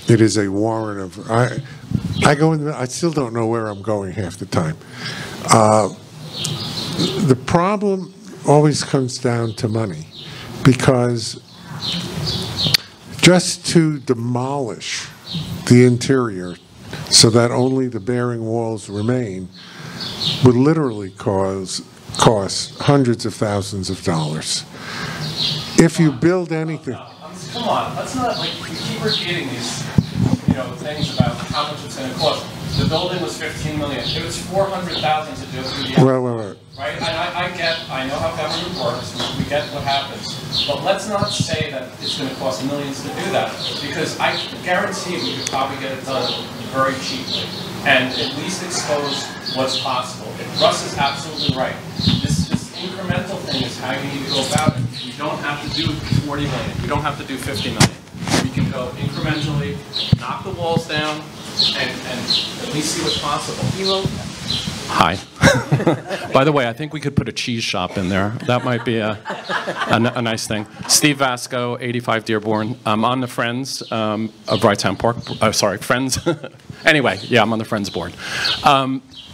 S1: It is a warren of. I go in. I still don't know where I'm going half the time. The problem always comes down to money, because just to demolish the interior so that only the bearing walls remain would literally cost hundreds of thousands of dollars. If you build anything...
S4: Come on, let's not, we keep repeating these, things about how much it's going to cost. The building was $15 million. It was $400,000 to do it. Right? I know how government works. We get what happens. But let's not say that it's going to cost millions to do that, because I guarantee we could probably get it done very cheaply and at least expose what's possible. Russ is absolutely right. This incremental thing is how you need to go about it. You don't have to do 40 million. You don't have to do 50 million. We can go incrementally, knock the walls down, and at least see what's possible.
S12: You will.
S13: Hi. By the way, I think we could put a cheese shop in there. That might be a nice thing. Steve Vasco, 85 Dearborn. I'm on the Friends of Rytown Park. Sorry, Friends. Anyway, yeah, I'm on the Friends board.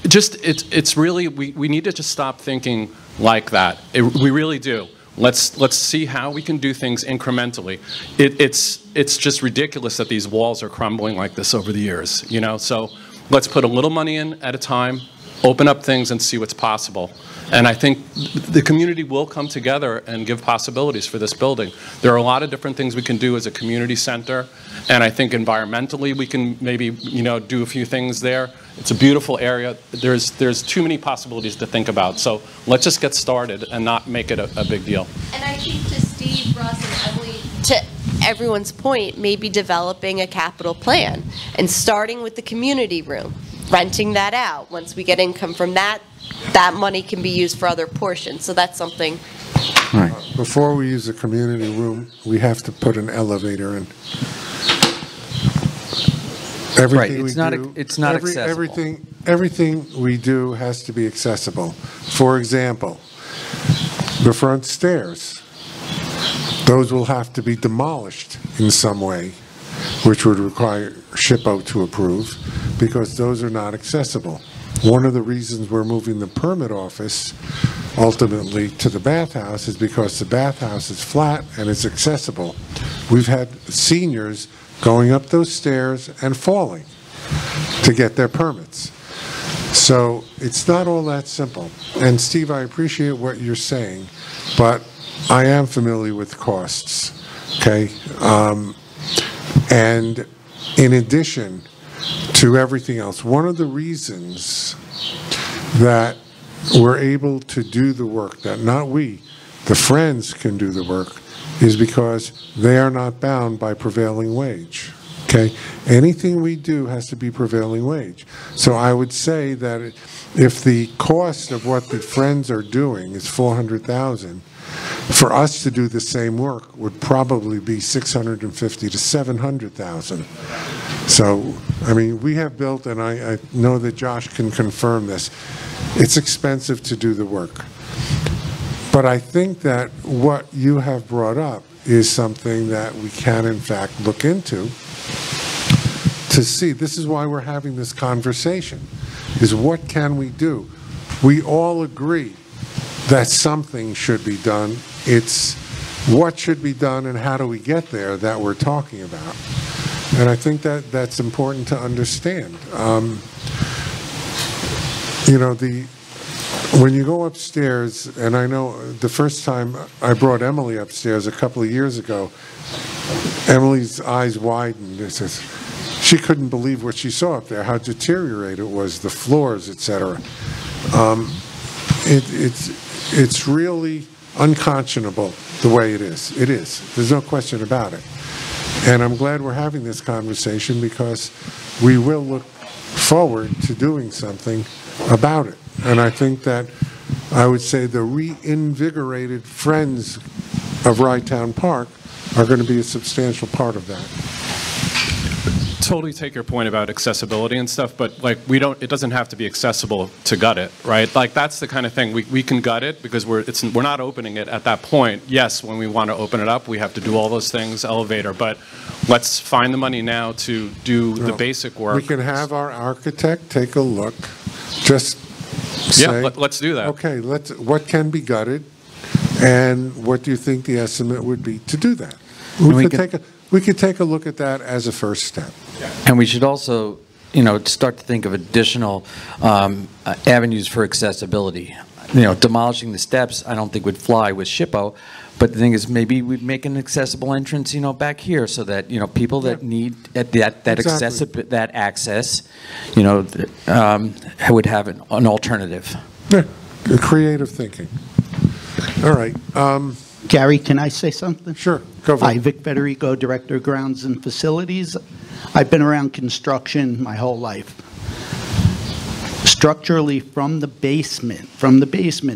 S13: It's really, we need to just stop thinking like that. We really do. Let's see how we can do things incrementally. It's just ridiculous that these walls are crumbling like this over the years, So let's put a little money in at a time, open up things and see what's possible. And I think the community will come together and give possibilities for this building. There are a lot of different things we can do as a community center, and I think environmentally we can maybe do a few things there. It's a beautiful area. There's too many possibilities to think about. So let's just get started and not make it a big deal.
S12: And I think to Steve, Russ, and Emily, to everyone's point, maybe developing a capital plan and starting with the community room, renting that out. Once we get income from that, that money can be used for other portions. So that's something.
S1: Right. Before we use the community room, we have to put an elevator in. Everything
S11: it's not accessible.
S1: Everything we do has to be accessible. For example, the front stairs. Those will have to be demolished in some way, which would require SHPO to approve, because those are not accessible. One of the reasons we're moving the permit office ultimately to the bathhouse is because the bathhouse is flat and it's accessible. We've had seniors going up those stairs and falling to get their permits. So it's not all that simple. And Steve, I appreciate what you're saying, but I am familiar with costs, okay? And in addition to everything else, one of the reasons that we're able to do the work, that not we, the Friends can do the work, is because they are not bound by prevailing wage, okay? Anything we do has to be prevailing wage. So I would say that if the cost of what the Friends are doing is $400,000, for us to do the same work would probably be $650,000 to $700,000. So, I mean, we have built, and I know that Josh can confirm this, it's expensive to do the work. But I think that what you have brought up is something that we can, in fact, look into to see. This is why we're having this conversation, is what can we do? We all agree that something should be done. It's what should be done and how do we get there that we're talking about. And I think that that's important to understand. You know, when you go upstairs, and I know the first time I brought Emily upstairs a couple of years ago, Emily's eyes widened. She couldn't believe what she saw up there, how deteriorated it was, the floors, etc. It's really unconscionable the way it is. It is. There's no question about it. And I'm glad we're having this conversation because we will look forward to doing something about it. And I think that I would say the reinvigorated Friends of Rytown Park are going to be a substantial part of that.
S13: Totally take your point about accessibility and stuff, but like it doesn't have to be accessible to gut it, right? Like that's the kind of thing we can gut it because we're not opening it at that point. Yes, when we want to open it up, we have to do all those things, elevator, but let's find the money now to do the basic work.
S1: We can have our architect take a look, just say,
S13: let's do that.
S1: Okay, what can be gutted, and what do you think the estimate would be to do that? We could take a look at that as a first step.
S11: And we should also, you know, start to think of additional avenues for accessibility. You know, demolishing the steps, I don't think would fly with SHPO, but the thing is, maybe we'd make an accessible entrance, you know, back here, so that people that need that access, you know, would have an alternative.
S1: Yeah, creative thinking. All right.
S14: Gary, can I say something?
S1: Sure, go for it.
S14: Hi, Vic Federico, Director of Grounds and Facilities. I've been around construction my whole life. Structurally, from the basement,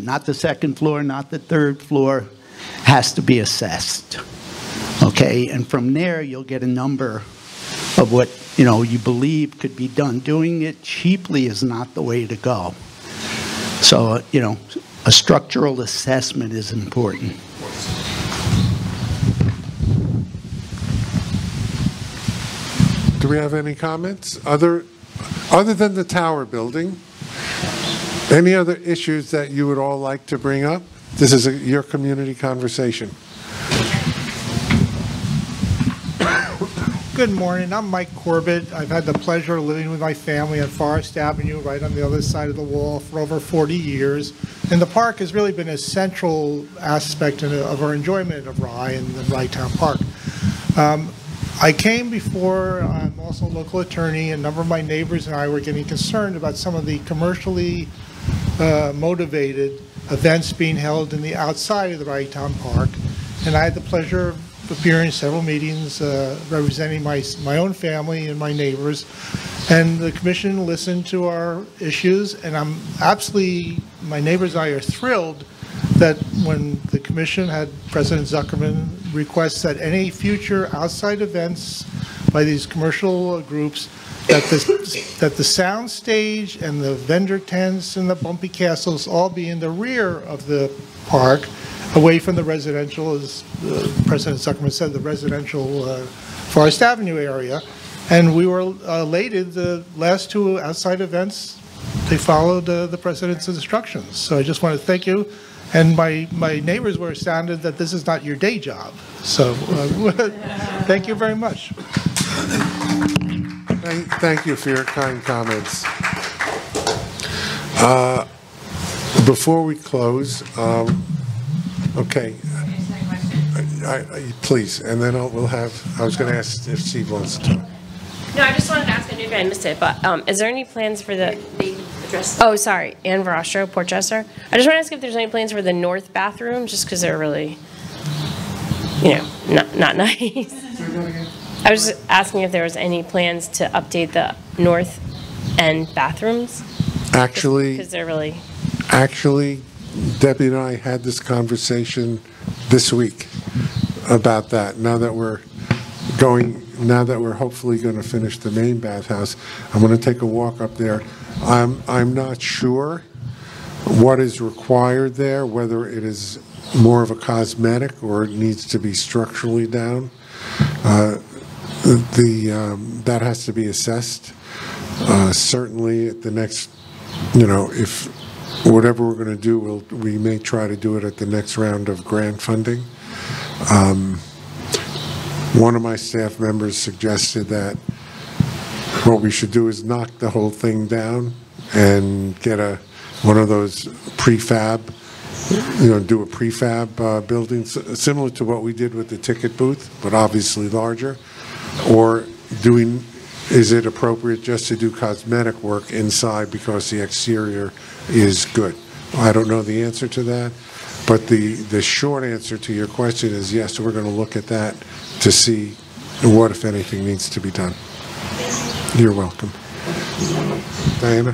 S14: not the second floor, not the third floor, has to be assessed. Okay, and from there you'll get a number of what you believe could be done. Doing it cheaply is not the way to go. So a structural assessment is important.
S1: Do we have any comments? Other than the tower building, any other issues that you would all like to bring up? This is your community conversation.
S15: Good morning. I'm Mike Corbett. I've had the pleasure of living with my family on Forest Avenue, right on the other side of the wall, for over 40 years. And the park has really been a central aspect of our enjoyment of Rye and the Rytown Park. I came before, I'm also a local attorney, and a number of my neighbors and I were getting concerned about some of the commercially motivated events being held in the outside of the Rytown Park. And I had the pleasure of appearing in several meetings representing my own family and my neighbors. And the commission listened to our issues, and my neighbors and I are thrilled that when the commission had President Zuckerman request that any future outside events by these commercial groups, that the sound stage and the vendor tents and the bumpy castles all be in the rear of the park, away from the residential, as President Zuckerman said, the residential Forest Avenue area. And we were elated. The last two outside events, they followed the President's instructions. So I just want to thank you. And my neighbors were astounded that this is not your day job. So thank you very much.
S1: Thank you for your kind comments. Before we close, okay, please, and then we'll have, I was going to ask if Steve wants to talk.
S16: No, I just wanted to ask, I knew I missed it, but is there any plans for the... Oh, sorry, Ann Verostro, Portchester. I just want to ask if there's any plans for the north bathroom, just because they're really, not nice. I was just asking if there was any plans to update the north end bathrooms.
S1: Actually,
S16: because they're really...
S1: Actually, Debbie and I had this conversation this week about that. Now that we're hopefully going to finish the main bathhouse, I'm going to take a walk up there. I'm not sure what is required there, whether it is more of a cosmetic or it needs to be structurally down. That has to be assessed. Certainly at the next, if whatever we're going to do, we may try to do it at the next round of grant funding. One of my staff members suggested that what we should do is knock the whole thing down and get one of those prefab, do a prefab building similar to what we did with the ticket booth, but obviously larger. Or is it appropriate just to do cosmetic work inside because the exterior is good? I don't know the answer to that, but the short answer to your question is yes, we're going to look at that to see what, if anything, needs to be done. You're welcome. Diana?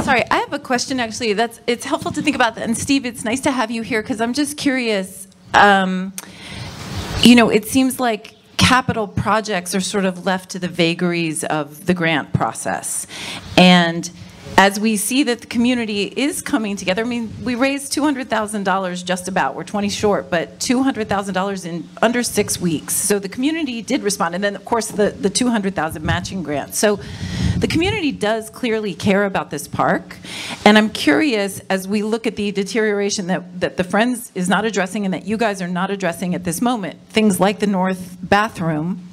S7: Sorry, I have a question actually. It's helpful to think about that. And Steve, it's nice to have you here because I'm just curious. It seems like capital projects are sort of left to the vagaries of the grant process. And as we see that the community is coming together, I mean, we raised $200,000 just about. We're 20 short, but $200,000 in under 6 weeks. So the community did respond. And then, of course, the $200,000 matching grant. So the community does clearly care about this park. And I'm curious, as we look at the deterioration that the Friends is not addressing and that you guys are not addressing at this moment, things like the north bathroom,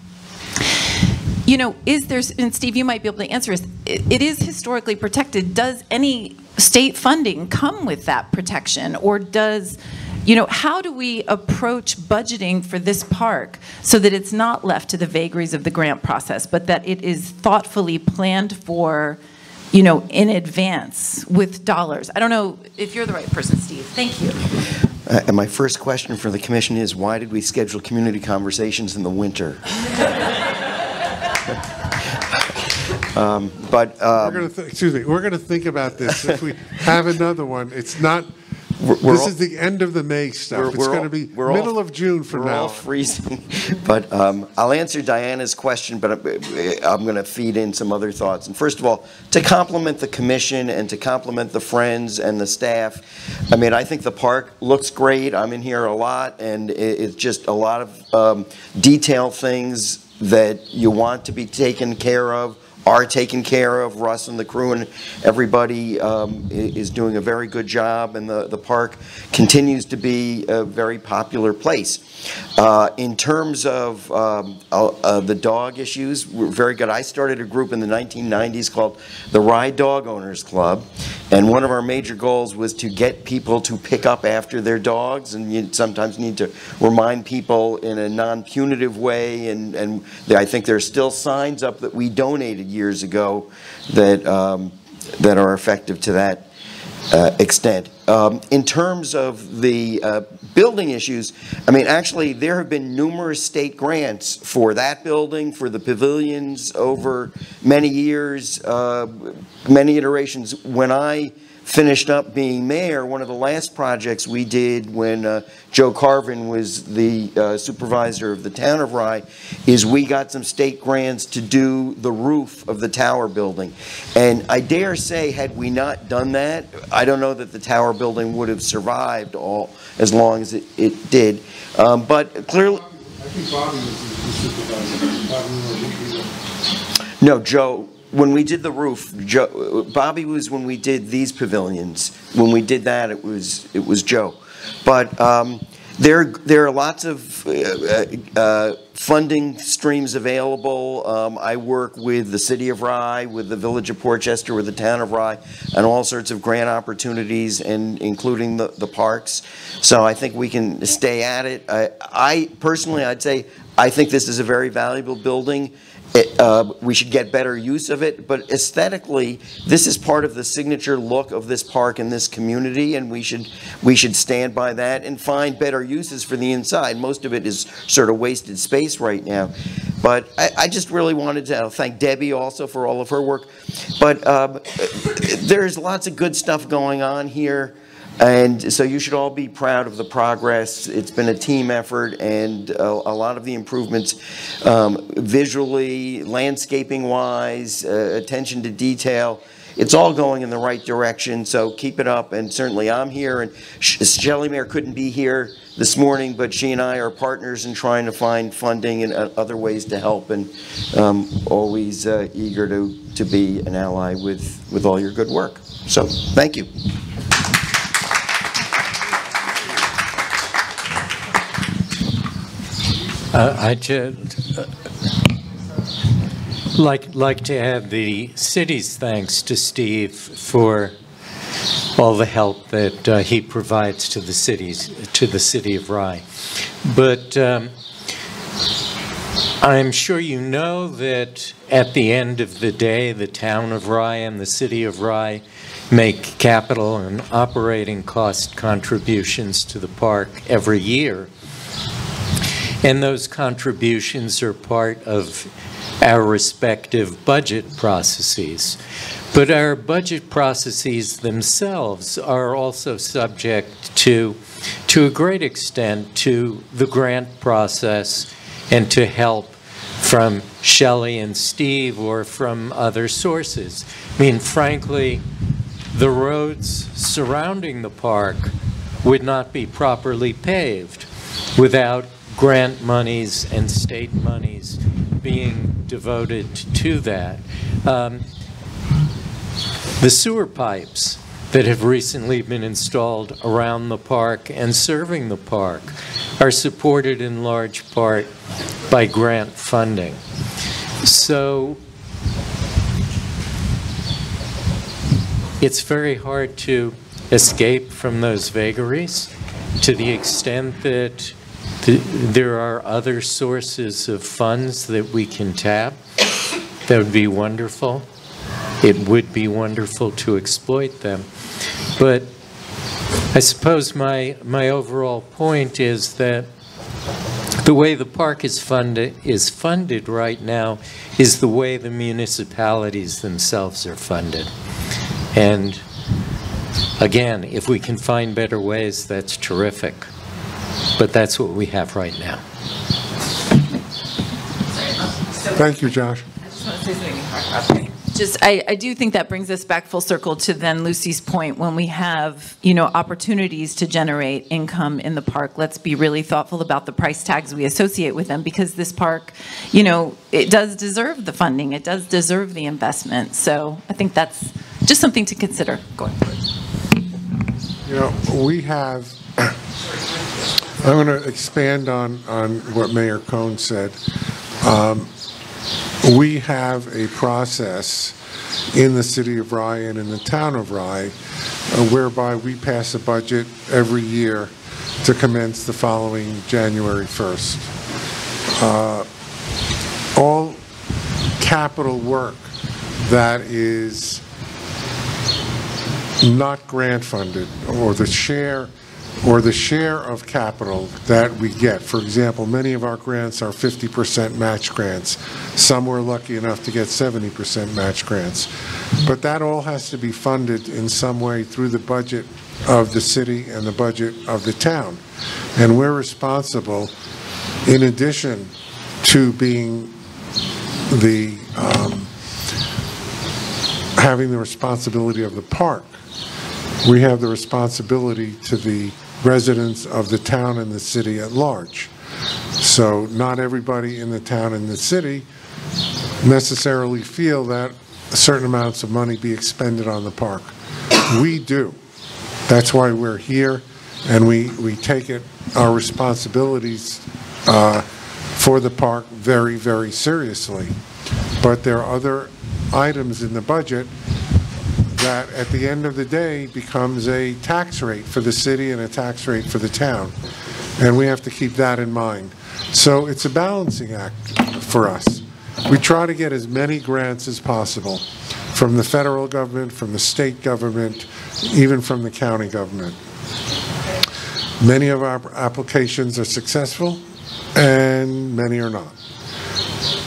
S7: is there, and Steve, you might be able to answer this, it is historically protected. Does any state funding come with that protection? Or does, how do we approach budgeting for this park so that it's not left to the vagaries of the grant process, but that it is thoughtfully planned for, in advance with dollars? I don't know if you're the right person, Steve. Thank you.
S17: And my first question for the commission is, why did we schedule community conversations in the winter?
S1: We're going to think about this. If we have another one, it's not. This is the end of the May stuff. It's going to be middle of June from now.
S17: We're all freezing. But I'll answer Diana's question, but I'm going to feed in some other thoughts. And first of all, to compliment the commission and to compliment the Friends and the staff, I mean, I think the park looks great. I'm in here a lot, and it's just a lot of detailed things that you want to be taken care of, are taken care of. Russ and the crew and everybody is doing a very good job, and the park continues to be a very popular place. In terms of the dog issues, we're very good. I started a group in the 1990s called the Rye Dog Owners Club, and one of our major goals was to get people to pick up after their dogs, and you sometimes need to remind people in a non-punitive way, and I think there's still signs up that we donated years ago that that are effective to that extent. In terms of the building issues, I mean, actually, there have been numerous state grants for that building, for the pavilions over many years, many iterations. When I finished up being mayor, one of the last projects we did when Joe Carvin was the supervisor of the town of Rye is we got some state grants to do the roof of the tower building. And I dare say, had we not done that, I don't know that the tower building would have survived as long as it did. But clearly...
S1: I think Bobby was the supervisor.
S17: No, Joe... When we did the roof, Bobby was when we did these pavilions. When we did that, it was Joe. But there are lots of funding streams available. I work with the City of Rye, with the Village of Portchester, with the Town of Rye, and all sorts of grant opportunities, and including the parks. So I think we can stay at it. I personally, I'd say, I think this is a very valuable building. We should get better use of it, but aesthetically, this is part of the signature look of this park and this community, and we should stand by that and find better uses for the inside. Most of it is sort of wasted space right now. But I just really wanted to thank Debbie also for all of her work. But there's lots of good stuff going on here. And so you should all be proud of the progress. It's been a team effort, and a lot of the improvements visually, landscaping-wise, attention to detail. it's all going in the right direction, so keep it up, and certainly I'm here, and Shelley Mayer couldn't be here this morning, but she and I are partners in trying to find funding and other ways to help, and always eager to be an ally with all your good work. So, thank you.
S18: I'd like to add the city's thanks to Steve for all the help that he provides to the city of Rye. But I'm sure you know that at the end of the day, the town of Rye and the city of Rye make capital and operating cost contributions to the park every year. And those contributions are part of our respective budget processes. But our budget processes themselves are also subject to a great extent, to the grant process and to help from Shelley and Steve or from other sources. I mean, frankly, the roads surrounding the park would not be properly paved without grant monies and state monies being devoted to that. The sewer pipes that have recently been installed around the park and serving the park are supported in large part by grant funding. So it's very hard to escape from those vagaries to the extent that there are other sources of funds that we can tap. That would be wonderful. It would be wonderful to exploit them. But I suppose my overall point is that the way the park is funded right now is the way the municipalities themselves are funded. And again, if we can find better ways, that's terrific. But that's what we have right now.
S1: Thank you, Josh.
S7: I just want to say something. I do think that brings us back full circle to then Lucy's point. When we have, opportunities to generate income in the park, let's be really thoughtful about the price tags we associate with them, because this park, it does deserve the funding. It does deserve the investment. So I think that's just something to consider going forward.
S1: We have, I'm going to expand on what Mayor Cohn said. We have a process in the city of Rye and in the town of Rye whereby we pass a budget every year to commence the following January 1st. All capital work that is not grant funded, or the share of capital that we get. For example, many of our grants are 50% match grants. Some we're lucky enough to get 70% match grants. But that all has to be funded in some way through the budget of the city and the budget of the town. And we're responsible, in addition to being the having the responsibility of the park, we have the responsibility to the residents of the town and the city at large. So not everybody in the town and the city necessarily feel that certain amounts of money be expended on the park. We do. That's why we're here, and we take our responsibilities for the park very, very seriously. But there are other items in the budget that at the end of the day becomes a tax rate for the city and a tax rate for the town. And we have to keep that in mind. So it's a balancing act for us. We try to get as many grants as possible from the federal government, from the state government, even from the county government. Many of our applications are successful and many are not.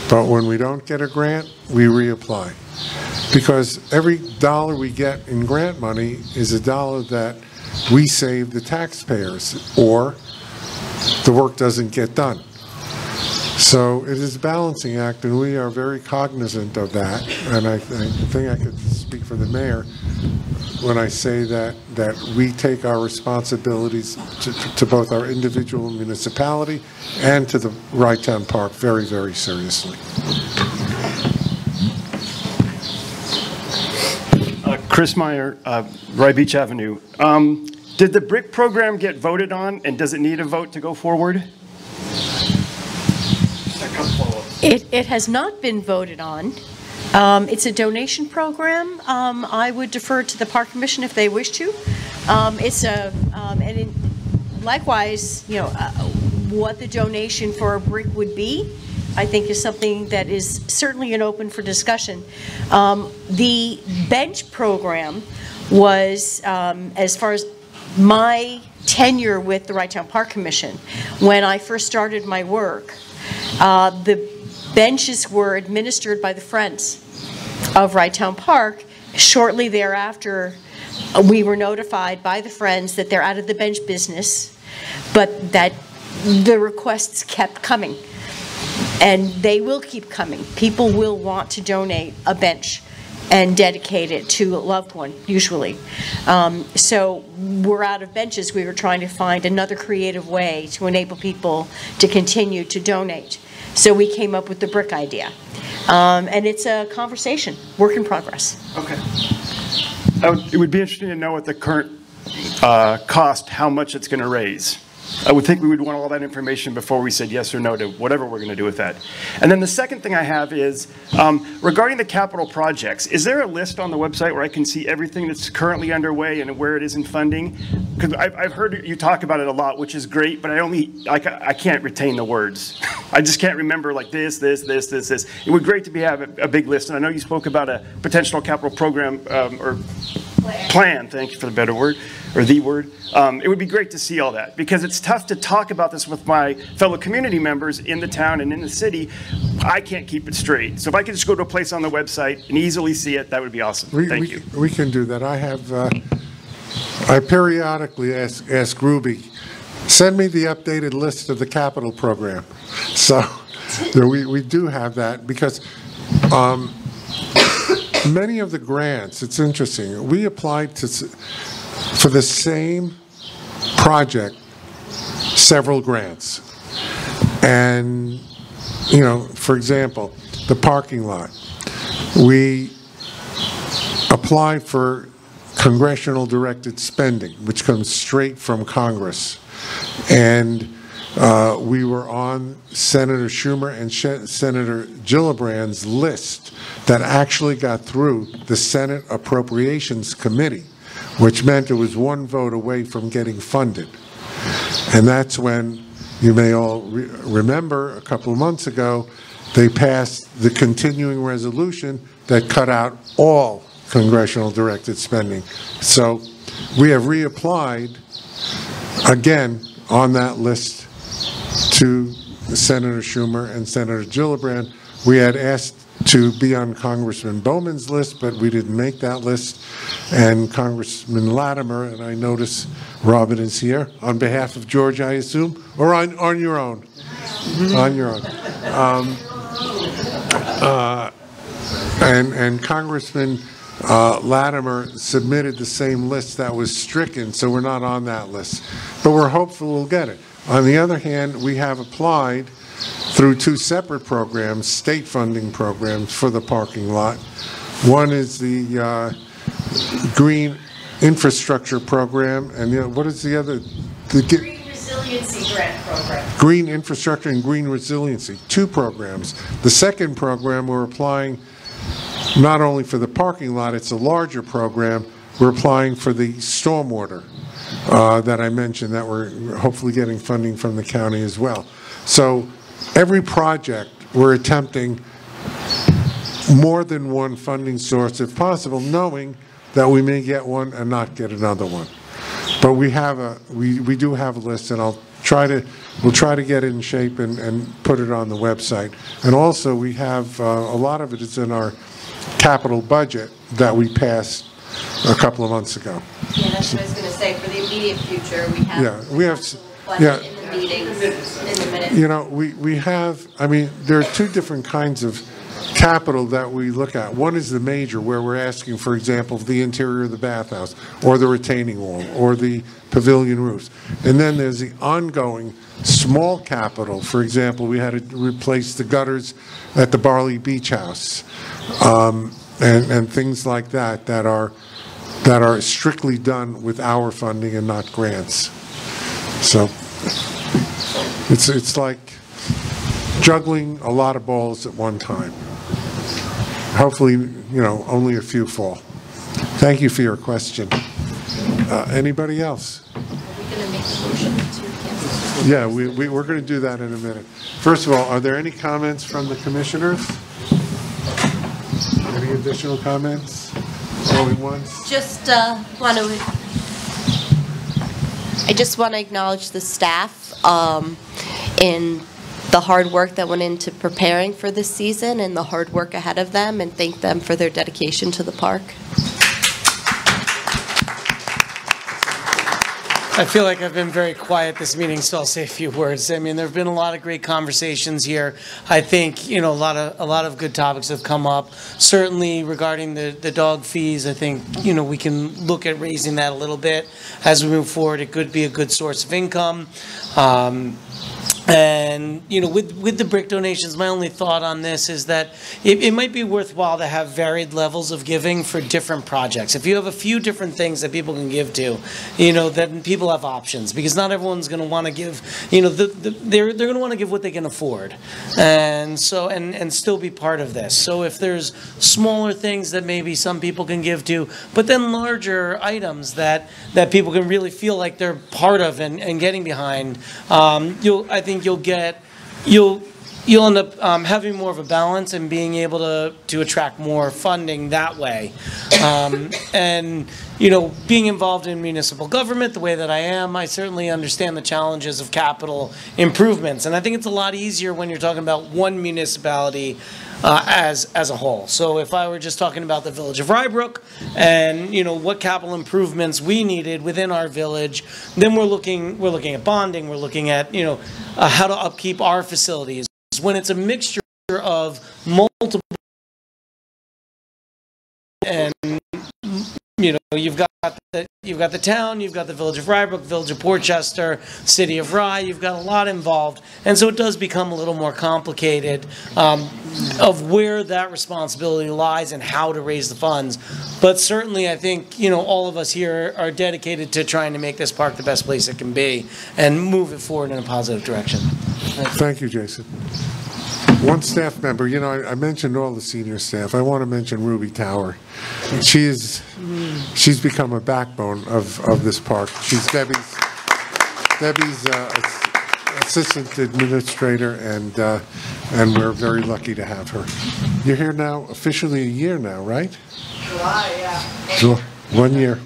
S1: But when we don't get a grant, we reapply. Because every dollar we get in grant money is a dollar that we save the taxpayers, or the work doesn't get done. So it is a balancing act, and we are very cognizant of that. And I think I could speak speak for the mayor when I say that we take our responsibilities to both our individual municipality and to the Rye-Town Park very, very seriously.
S19: Chris Meyer, Rye Beach Avenue. Did the BRIC program get voted on, and does it need a vote to go forward?
S3: It has not been voted on. It's a donation program. I would defer to the Park Commission if they wish to. Likewise, you know, what the donation for a brick would be, I think is something that is certainly an open for discussion. The bench program was, as far as my tenure with the Rye-Town Park Commission, when I first started my work, the benches were administered by the Friends of Rye-Town Park. Shortly thereafter, we were notified by the Friends that they're out of the bench business, but that the requests kept coming. And they will keep coming. People will want to donate a bench and dedicate it to a loved one, usually. So we're out of benches. We were trying to find another creative way to enable people to continue to donate. So we came up with the brick idea. And it's a conversation, work in progress.
S19: Okay. It would be interesting to know what the current cost, how much it's going to raise. I would think we would want all that information before we said yes or no to whatever we're going to do with that. And then the second thing I have is, regarding the capital projects, is there a list on the website where I can see everything that's currently underway and where it is in funding? Because I've heard you talk about it a lot, which is great, but I can't retain the words. I just can't remember like this. It would be great to have a big list. And I know you spoke about a potential capital program or plan, thank you for the better word, or the word. It would be great to see all that, because it's tough to talk about this with my fellow community members in the town and in the city. I can't keep it straight. So if I could just go to a place on the website and easily see it, that would be awesome. Thank you.
S1: We can do that. I periodically ask Ruby, send me the updated list of the capital program. So we do have that, because many of the grants, it's interesting, we applied for the same project, several grants. And, you know, for example, the parking lot, we applied for congressional directed spending, which comes straight from Congress. And we were on Senator Schumer and Senator Gillibrand's list that actually got through the Senate Appropriations Committee, which meant it was one vote away from getting funded. And that's when, you may all remember, a couple of months ago, they passed the continuing resolution that cut out all congressional directed spending. So we have reapplied again on that list to Senator Schumer and Senator Gillibrand. We had asked to be on Congressman Bowman's list, but we didn't make that list. And Congressman Latimer, and I notice Robin is here, on behalf of George, I assume, or on your own? On your own. And Congressman Latimer submitted the same list that was stricken, so we're not on that list. But we're hopeful we'll get it. On the other hand, we have applied through two separate programs, state funding programs for the parking lot. One is the Green Infrastructure Program, and what is the other? The
S3: Green Resiliency Grant Program.
S1: Green Infrastructure and Green Resiliency, two programs. The second program, we're applying not only for the parking lot, it's a larger program, we're applying for the stormwater that I mentioned, that we're hopefully getting funding from the county as well. So every project, we're attempting more than one funding source if possible, knowing that we may get one and not get another one. But we do have a list, and we'll try to get it in shape and put it on the website. And also we have a lot of it is in our capital budget that we passed a couple of months ago.
S12: Yeah, that's what I was going to say. For the immediate future, we have budget in the meetings in the minutes.
S1: You know, we have, I mean, there are two different kinds of capital that we look at. One is the major, where we're asking, for example, the interior of the bathhouse, or the retaining wall, or the pavilion roofs. And then there's the ongoing small capital. For example, we had to replace the gutters at the Barley Beach House, and things like that that are strictly done with our funding and not grants. So it's like juggling a lot of balls at one time. Hopefully, only a few fall. Thank you for your question. Anybody else?
S6: Are we going to make a motion to cancel?
S1: Yeah, we're going to do that in a minute. First of all, are there any comments from the commissioners? Any additional comments? Going once?
S12: I just want to acknowledge the staff in the hard work that went into preparing for this season and the hard work ahead of them, and thank them for their dedication to the park.
S20: I feel like I've been very quiet this meeting, so I'll say a few words. I mean, there have been a lot of great conversations here. I think, a lot of good topics have come up. Certainly regarding the dog fees, I think, we can look at raising that a little bit as we move forward. It could be a good source of income. And, with the brick donations, my only thought on this is that it might be worthwhile to have varied levels of giving for different projects. If you have a few different things that people can give to, then people have options, because not everyone's going to want to give, they're going to want to give what they can afford. And so, and still be part of this. So if there's smaller things that maybe some people can give to, but then larger items that people can really feel like they're part of and getting behind, I think you'll end up having more of a balance and being able to attract more funding that way. And being involved in municipal government the way that I am, I certainly understand the challenges of capital improvements. And I think it's a lot easier when you're talking about one municipality as a whole. So if I were just talking about the village of Rybrook and what capital improvements we needed within our village, then we're looking at bonding, we're looking at how to upkeep our facilities. When it's a mixture of multiple, and you've got the town, you've got the village of Rybrook, village of Portchester, city of Rye, you've got a lot involved, and so it does become a little more complicated of where that responsibility lies and how to raise the funds. But certainly I think all of us here are dedicated to trying to make this park the best place it can be and move it forward in a positive direction.
S1: Thank you, Jason. One staff member, I mentioned all the senior staff. I want to mention Ruby Tower. She's become a backbone of this park. She's Debbie's assistant administrator, and we're very lucky to have her. You're here now, officially a year now, right?
S2: July, yeah.
S1: 1 year.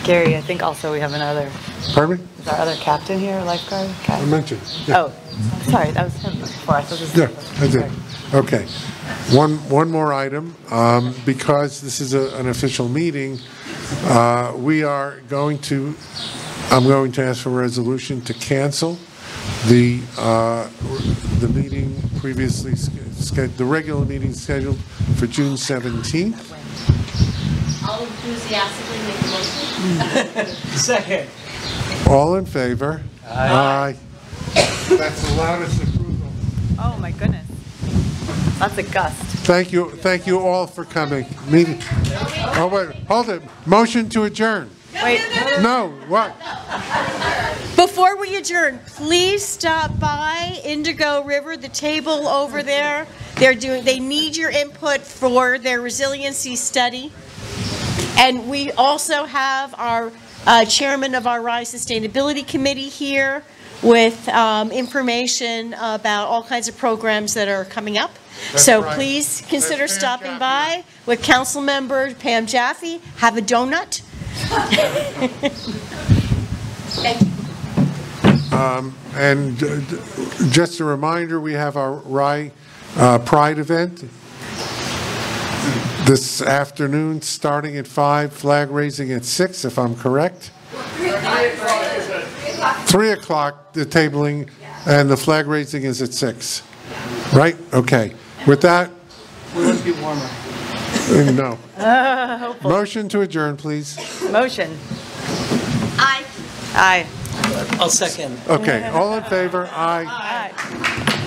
S2: Gary, I think also we have another.
S1: Pardon me?
S2: Is our other captain here, lifeguard?
S1: I mentioned. Yeah.
S2: Oh, sorry, that was him before. I thought this was
S1: Yeah, I did. Okay. One more item. Because this is an official meeting, I'm going to ask for a resolution to cancel the meeting previously the regular meeting scheduled for June 17th.
S12: I'll enthusiastically make a motion.
S20: Second.
S1: All in favor?
S20: Aye.
S1: That's the loudest approval.
S2: Oh, my goodness. That's a gust.
S1: Thank you all for coming. Meeting. Oh, wait, hold it. Motion to adjourn.
S2: Wait.
S1: No, what?
S3: Before we adjourn, please stop by Indigo River, the table over there. They need your input for their resiliency study. And we also have our chairman of our RISE Sustainability Committee here with information about all kinds of programs that are coming up.
S1: That's
S3: so
S1: right.
S3: Please consider
S1: That's
S3: stopping by with Council Member Pam Jaffe. Have a donut.
S12: Thank you.
S1: And just a reminder, we have our Rye Pride event this afternoon, starting at 5, flag raising at 6, if I'm correct. 3 o'clock, the tabling, and the flag raising is at 6. Right? Okay. With that,
S20: We want to be warmer.
S1: No.
S9: Hopefully.
S1: Motion to adjourn, please.
S9: Motion.
S5: Aye.
S9: Aye.
S20: I'll second.
S1: Okay, all in favor? Aye.
S9: Aye.